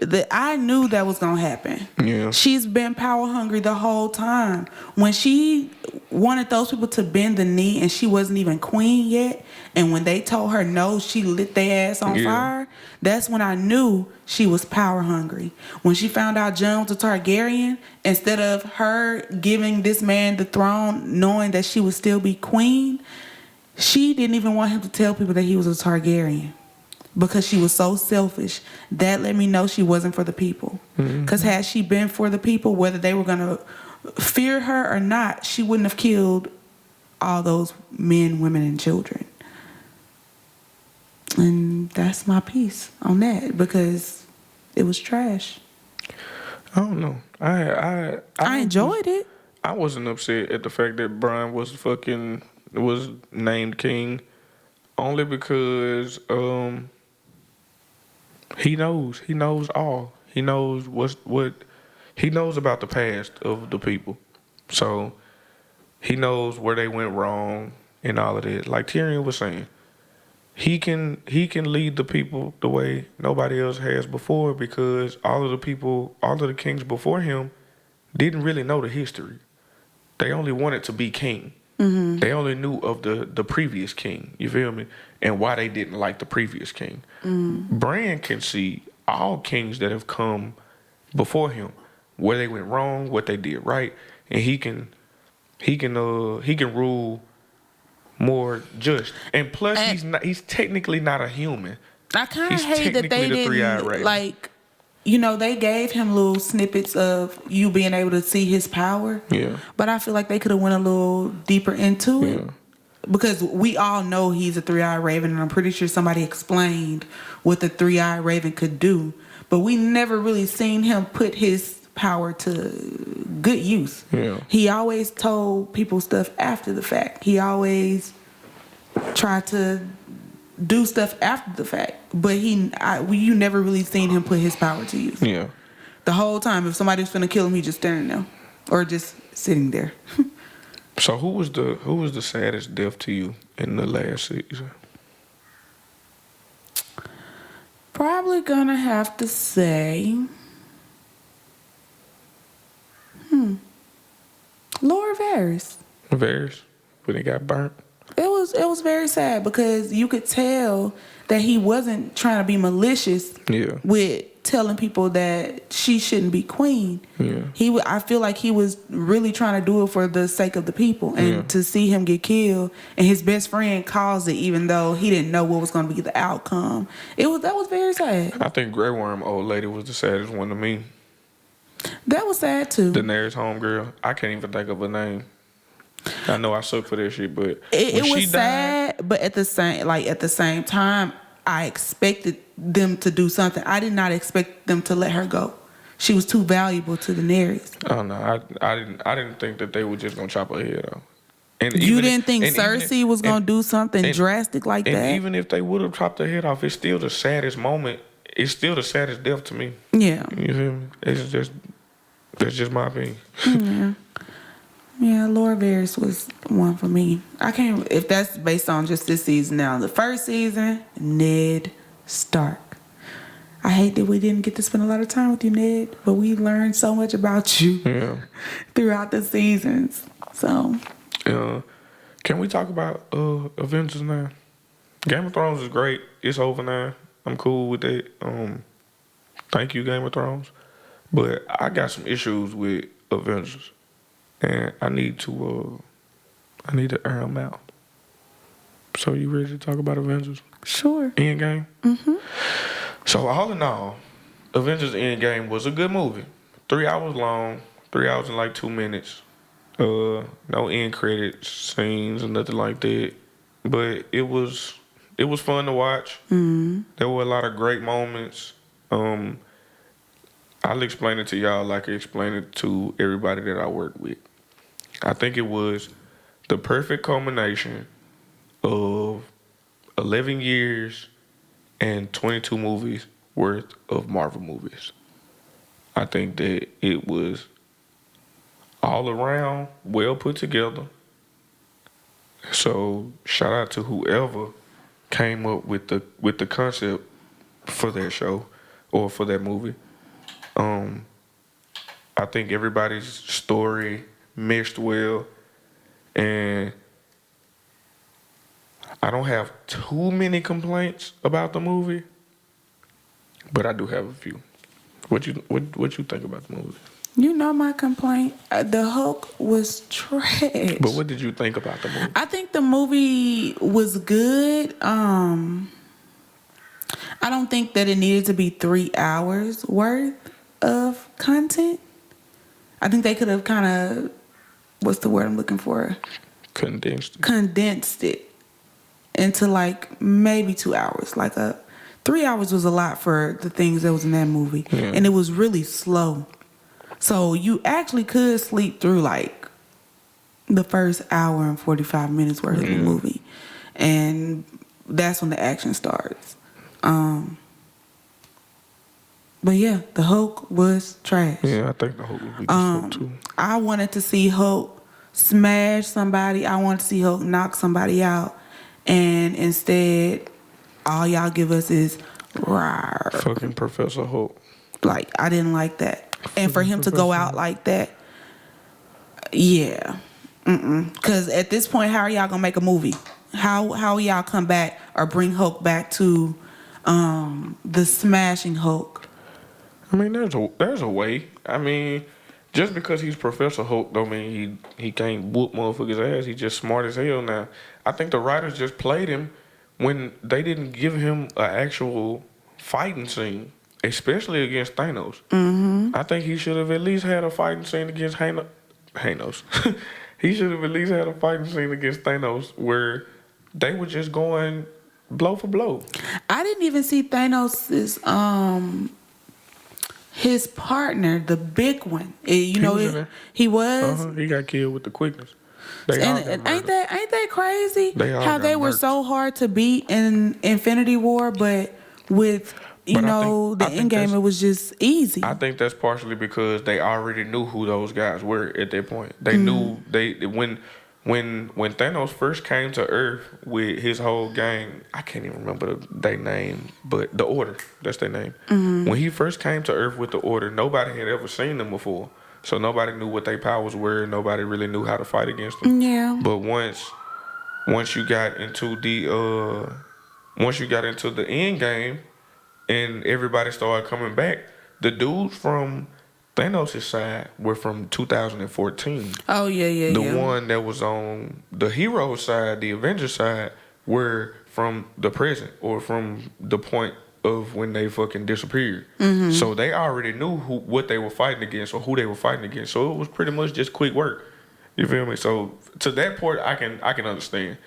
Yeah. I knew that was gonna happen. Yeah. She's been power hungry the whole time. When she wanted those people to bend the knee and she wasn't even queen yet, and when they told her no, she lit their ass on Yeah. fire. That's when I knew she was power hungry. When she found out Jon was a Targaryen, instead of her giving this man the throne, knowing that she would still be queen, she didn't even want him to tell people that he was a Targaryen because she was so selfish. That let me know she wasn't for the people. Because had she been for the people, whether they were going to fear her or not, she wouldn't have killed all those men, women, and children. And that's my piece on that because it was trash. I don't know. I enjoyed it. I wasn't upset at the fact that Brian was named king, only because he knows all. He knows what he knows about the past of the people, so he knows where they went wrong and all of that. Like Tyrion was saying, he can lead the people the way nobody else has before because all of the kings before him didn't really know the history. They only wanted to be king. Mm-hmm. They only knew of the previous king, you feel me? And why they didn't like the previous king. Bran can see all kings that have come before him, where they went wrong, what they did right, and he can rule more just. And plus he's technically not a human. I kind of He's hate that they technically the three-eyed didn't raven. like. They gave him little snippets of you being able to see his power. Yeah. But I feel like they could have went a little deeper into it. Yeah. Because we all know he's a three-eyed raven, and I'm pretty sure somebody explained what the three-eyed raven could do. But we never really seen him put his power to good use. Yeah. He always told people stuff after the fact. He always tried to do stuff after the fact, but you never really seen him put his power to use. Yeah. The whole time, if somebody was finna kill him, he just standing there, or just sitting there. So who was the saddest death to you in the last season? Probably gonna have to say, Lord Varys. Varys, when he got burnt. It was very sad because you could tell that he wasn't trying to be malicious Yeah. with telling people that she shouldn't be queen. Yeah. I feel like he was really trying to do it for the sake of the people, and Yeah. to see him get killed and his best friend caused it, even though he didn't know what was going to be the outcome. That was very sad. I think Grey Worm old lady was the saddest one to me. That was sad too. Daenerys homegirl. I can't even think of her name. I know I suck for that shit, but It when was she sad, but at the same time, I expected them to do something. I did not expect them to let her go. She was too valuable to Daenerys. I don't know. I didn't think that they were just gonna chop her head off. And You even didn't if- think and even Cersei if- was gonna and- do something and- drastic like And that? even if they would have chopped her head off, it's still the saddest moment. It's still the saddest death to me. Yeah. You feel me? That's just my opinion. Yeah, Lord Varys was one for me. I can't, if that's based on just this season now. The first season, Ned Stark. I hate that we didn't get to spend a lot of time with you, Ned, but we learned so much about you Yeah. throughout the seasons. So, Can we talk about Avengers now? Game of Thrones is great. It's over now. I'm cool with that. Thank you, Game of Thrones. But I got some issues with Avengers, and I need to air them out. So you ready to talk about Avengers sure. Endgame? Mm-hmm. So all in all, Avengers Endgame was a good movie. 3 hours long, 3 hours and like 2 minutes. No end credit scenes or nothing like that. But it was fun to watch. Mm-hmm. There were a lot of great moments. I'll explain it to y'all like I explained it to everybody that I work with. I think it was the perfect culmination of 11 years and 22 movies worth of Marvel movies. I think that it was all around well put together. So shout out to whoever came up with the concept for that show or for that movie. I think everybody's story meshed well, and I don't have too many complaints about the movie, but I do have a few. What you think about the movie? You know my complaint. The Hulk was trash. But what did you think about the movie? I think the movie was good. I don't think that it needed to be 3 hours worth of content. I think they could have kind of, what's the word I'm looking for? Condensed it into like maybe 2 hours. 3 hours was a lot for the things that was in that movie. Yeah. And it was really slow. So you actually could sleep through like the first hour and 45 minutes worth of the movie. And that's when the action starts. But yeah, the Hulk was trash. Yeah, I think the Hulk would be just too. I wanted to see Hulk smash somebody. I wanted to see Hulk knock somebody out. And instead, all y'all give us is rawr. Fucking Professor Hulk. Like, I didn't like that. And for him to go out like that, yeah. Because at this point, how are y'all going to make a movie? How y'all come back or bring Hulk back to the smashing Hulk? I mean, there's a way. I mean, just because he's Professor Hulk don't mean he can't whoop motherfuckers' ass. He's just smart as hell now. I think the writers just played him when they didn't give him an actual fighting scene, especially against Thanos. Mm-hmm. I think he should have at least had a fighting scene against Thanos. He should have at least had a fighting scene against Thanos where they were just going blow for blow. I didn't even see Thanos's his partner, the big one. He was. He got killed with the quickness. And ain't that crazy? How they were murked. so hard to beat in Infinity War, but with the Endgame, it was just easy. I think that's partially because they already knew who those guys were at that point. They knew when Thanos first came to Earth with his whole gang. I can't even remember their name, but the Order, that's their name. When he first came to Earth with the Order, nobody had ever seen them before. So nobody knew what their powers were. Nobody really knew how to fight against them. Yeah. But once you got into the end game and everybody started coming back, the dudes from Thanos' side were from 2014. Oh yeah. The one that was on the hero side, the Avengers side, were from the present or from the point of when they fucking disappeared. Mm-hmm. So they already knew what they were fighting against or who they were fighting against. So it was pretty much just quick work. You feel me? So to that point, I can understand,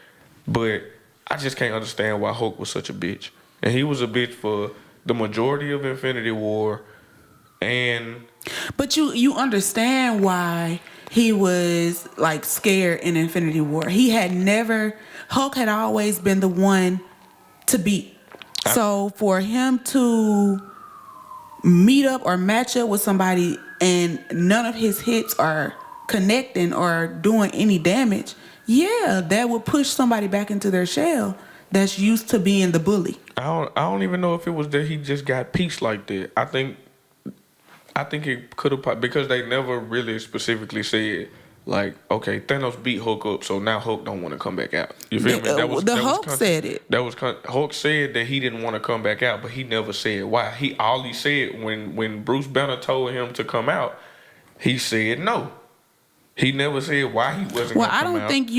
but I just can't understand why Hulk was such a bitch. And he was a bitch for the majority of Infinity War, But you understand why he was like scared in Infinity War. Hulk had always been the one to beat. So for him to meet up or match up with somebody and none of his hits are connecting or doing any damage, yeah, that would push somebody back into their shell that's used to being the bully. I don't even know if it was that he just got pieced like that. I think it could have, because they never really specifically said, like, okay, Thanos beat Hulk up, so now Hulk don't want to come back out. You feel me? Hulk said it. Hulk said that he didn't want to come back out, but he never said why. All he said when Bruce Banner told him to come out, he said no. He never said why he wasn't. Well, I don't think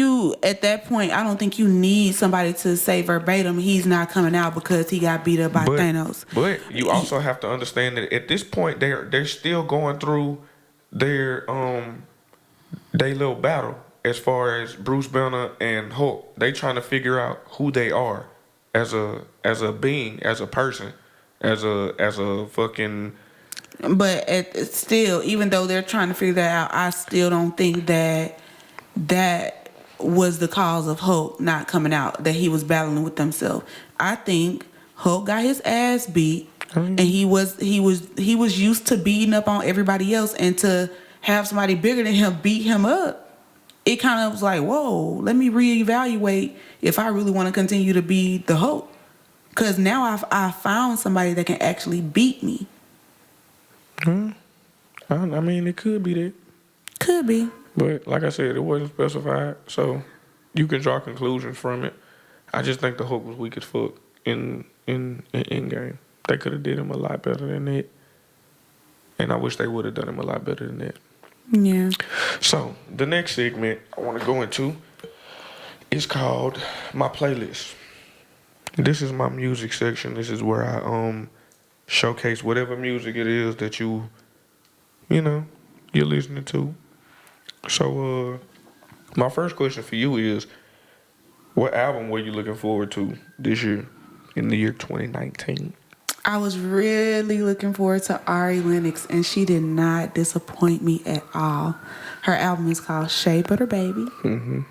you need somebody to say verbatim he's not coming out because he got beat up by Thanos. But you also have to understand that at this point they're still going through their little battle as far as Bruce Banner and Hulk. They trying to figure out who they are as a being, as a person, as a fucking. But still, even though they're trying to figure that out, I still don't think that was the cause of Hulk not coming out, that he was battling with himself. I think Hulk got his ass beat, and he was used to beating up on everybody else, and to have somebody bigger than him beat him up, it kind of was like, whoa, let me reevaluate if I really want to continue to be the hoe. Because now I found somebody that can actually beat me. I mean, it could be that. Could be. But like I said, it wasn't specified, so you can draw conclusions from it. I just think the hook was weak as fuck in game. They could have did him a lot better than that. And I wish they would have done him a lot better than that. Yeah. So the next segment I want to go into is called my playlist. This is my music section. This is where I showcase whatever music it is that you're listening to. So my first question for you is, what album were you looking forward to this year, in the year 2019? I was really looking forward to Ari Lennox, and she did not disappoint me at all. Her album is called Shea Butter Baby. Mm-hmm.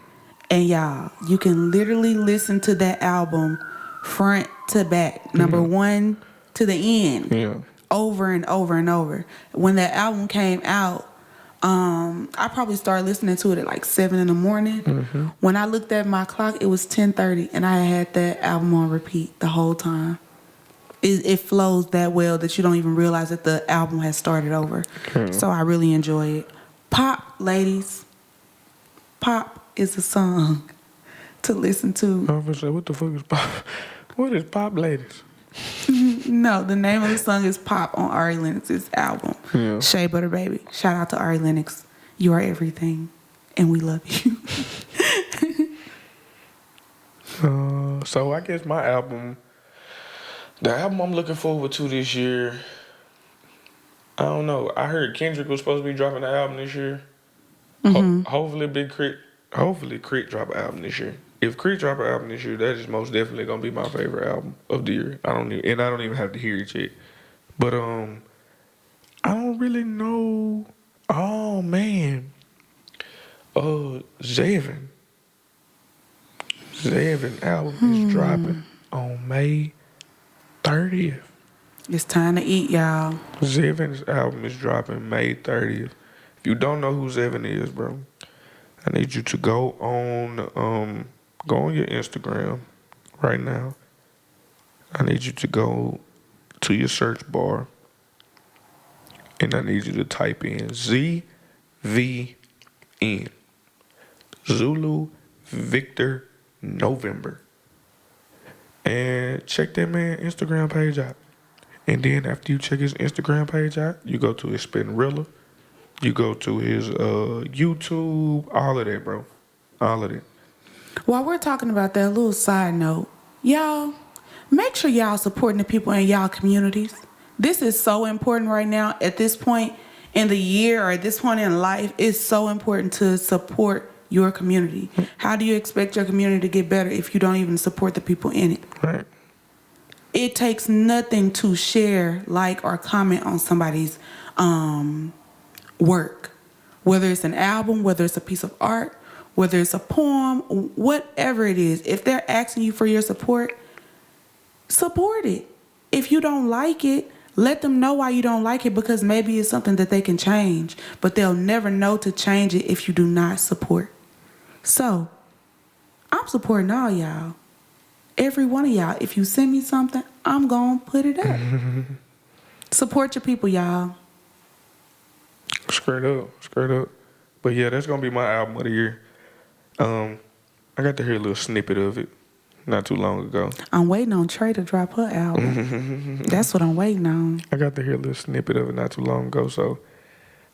And y'all, you can literally listen to that album front to back, number one to the end, over and over and over. When that album came out, I probably started listening to it at like 7 in the morning. Mm-hmm. When I looked at my clock, it was 10:30, and I had that album on repeat the whole time. It flows that well that you don't even realize that the album has started over. So I really enjoy it. Pop, ladies. Pop is a song to listen to. I was gonna say, what the fuck is pop? What is Pop, ladies? No, the name of the song is Pop on Ari Lennox's album, Shea Butter Baby. Shout out to Ari Lennox. You are everything, and we love you. So I guess my album, the album I'm looking forward to this year, I don't know. I heard Kendrick was supposed to be dropping an album this year. Mm-hmm. Hopefully Crit drop an album this year. If Crit drop an album this year, that is most definitely gonna be my favorite album of the year. I don't even have to hear it yet. But I don't really know. Oh man, Zevin album is dropping on May 30th. It's time to eat, y'all. Zevin's album is dropping May 30th. If you don't know who Zevin is, bro, I need you to go on your Instagram right now. I need you to go to your search bar, and I need you to type in ZVN, Zulu Victor November, and check that man Instagram page out. And then after you check his Instagram page out, you go to his Spinrilla, you go to his YouTube, all of that, bro. All of it. While we're talking about that, little side note, y'all, make sure y'all supporting the people in y'all communities. This is so important right now at this point in the year or at this point in life. It's so important to support your community. How do you expect your community to get better if you don't even support the people in it? Right. It takes nothing to share, like, or comment on somebody's work. Whether it's an album, whether it's a piece of art, whether it's a poem, whatever it is. If they're asking you for your support, support it. If you don't like it, let them know why you don't like it, because maybe it's something that they can change. But they'll never know to change it if you do not support. So, I'm supporting all y'all. Every one of y'all. If you send me something, I'm going to put it up. Support your people, y'all. Straight up. But yeah, that's going to be my album of the year. I got to hear a little snippet of it not too long ago. I'm waiting on Trey to drop her album. That's what I'm waiting on. I got to hear a little snippet of it not too long ago. So,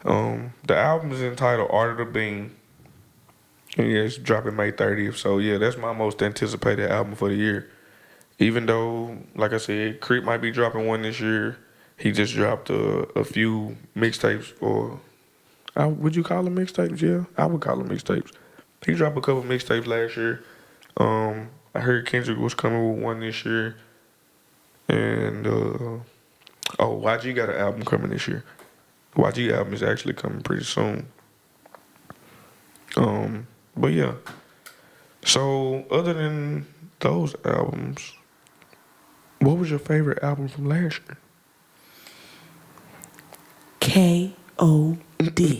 the album is entitled Art of the Bean. And yeah, it's dropping May 30th. So yeah, that's my most anticipated album for the year. Even though, like I said, Creep might be dropping one this year. He just dropped a few mixtapes, or would you call them mixtapes? Yeah, I would call them mixtapes. He dropped a couple mixtapes last year. I heard Kendrick was coming with one this year. And, YG got an album coming this year. YG album is actually coming pretty soon. But yeah. So, other than those albums, what was your favorite album from last year? K.O.D.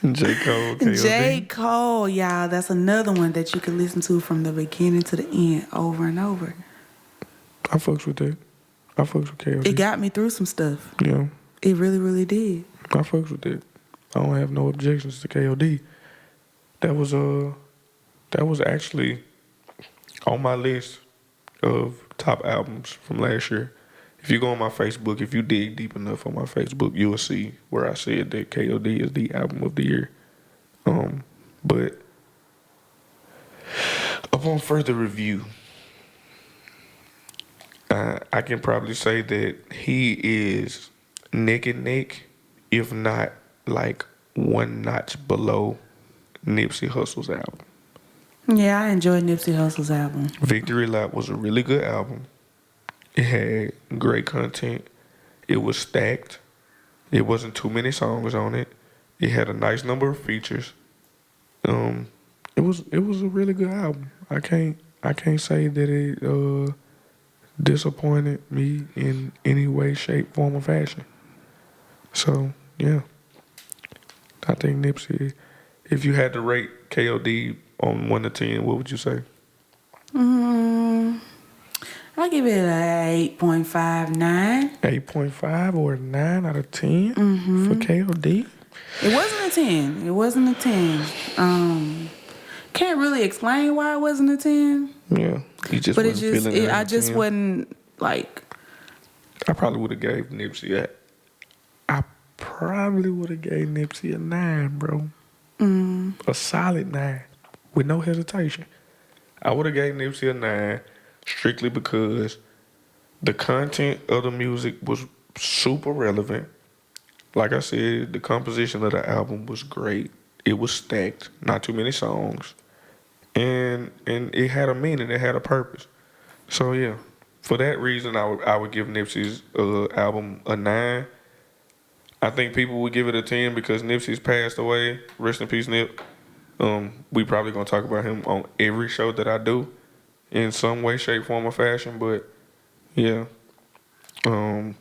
J. Cole, KOD. J. Cole, y'all. That's another one that you can listen to from the beginning to the end over and over. I fucks with that. I fucks with KOD. It got me through some stuff. Yeah, It really, really did. I fucks with that. I don't have no objections to KOD. That was actually on my list of top albums from last year. If you go on my Facebook, if you dig deep enough on my Facebook, you will see where I said that KOD is the album of the year. But upon further review, I can probably say that he is neck and neck, if not like one notch below Nipsey Hussle's album. Yeah, I enjoyed Nipsey Hussle's album. Victory Lap was a really good album. It had great content. It was stacked. It wasn't too many songs on it. It had a nice number of features. It was a really good album. I can't say that it disappointed me in any way, shape, form, or fashion. So yeah, I think Nipsey. If you had to rate KOD on 1 to 10, what would you say? I'll give it a 8.59. 8.5 or a 9 out of 10 for KOD? It wasn't a 10. It wasn't a 10. Can't really explain why it wasn't a 10. Yeah, you just But wasn't feeling it. I just wasn't like. I probably would have gave Nipsey I probably would have gave Nipsey a 9, bro. A solid 9 with no hesitation. I would have gave Nipsey a 9 strictly because the content of the music was super relevant. Like I said, the composition of the album was great. It was stacked, not too many songs. And it had a meaning, it had a purpose. So yeah, for that reason I would give Nipsey's album a 9. I think people would give it a 10 because Nipsey's passed away. Rest in peace, Nip. We probably gonna talk about him on every show that I do in some way, shape, form, or fashion. But yeah, that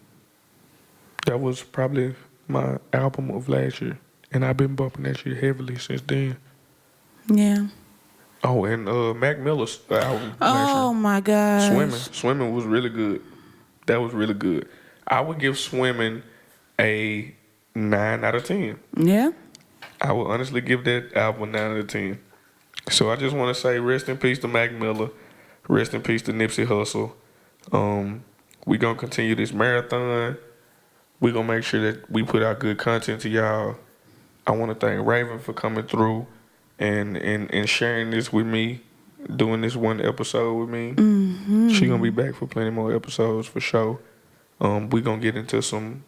was probably my album of last year, and I've been bumping that shit heavily since then. Yeah. Oh, and Mac Miller's album last Oh year. my gosh. Swimming was really good. That was really good. I would give Swimming a 9 out of 10. Yeah. I would honestly give that album a 9 out of 10. So I just want to say rest in peace to Mac Miller. Rest in peace to Nipsey Hussle. We going to continue this marathon. We going to make sure that we put out good content to y'all. I want to thank Raven for coming through and sharing this with me, doing this one episode with me. She going to be back for plenty more episodes for sure. We going to get into some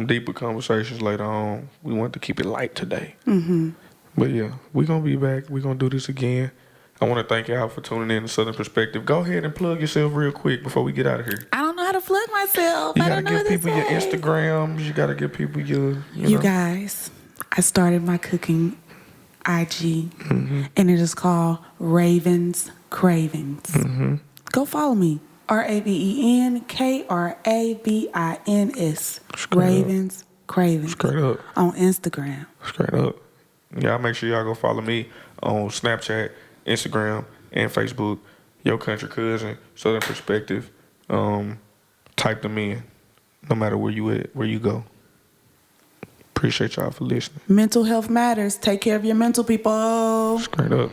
deeper conversations later on. We want to keep it light today. But yeah, we're going to be back. We're going to do this again. I want to thank y'all for tuning in to Southern Perspective. Go ahead and plug yourself real quick before we get out of here. I don't know how to plug myself. You I got don't to know give what to people your say. Instagrams. You got to give people your, You know. guys, I started my cooking IG, and it is called Ravens Cravings. Go follow me. RAVENKRAVINS. Straight Ravens Cravings. Straight up. On Instagram. Straight up. Y'all make sure y'all go follow me on Snapchat, Instagram, and Facebook. Your Country Cousin, Southern Perspective. Type them in, no matter where you at, where you go. Appreciate y'all for listening. Mental health matters. Take care of your mental people. Straight up.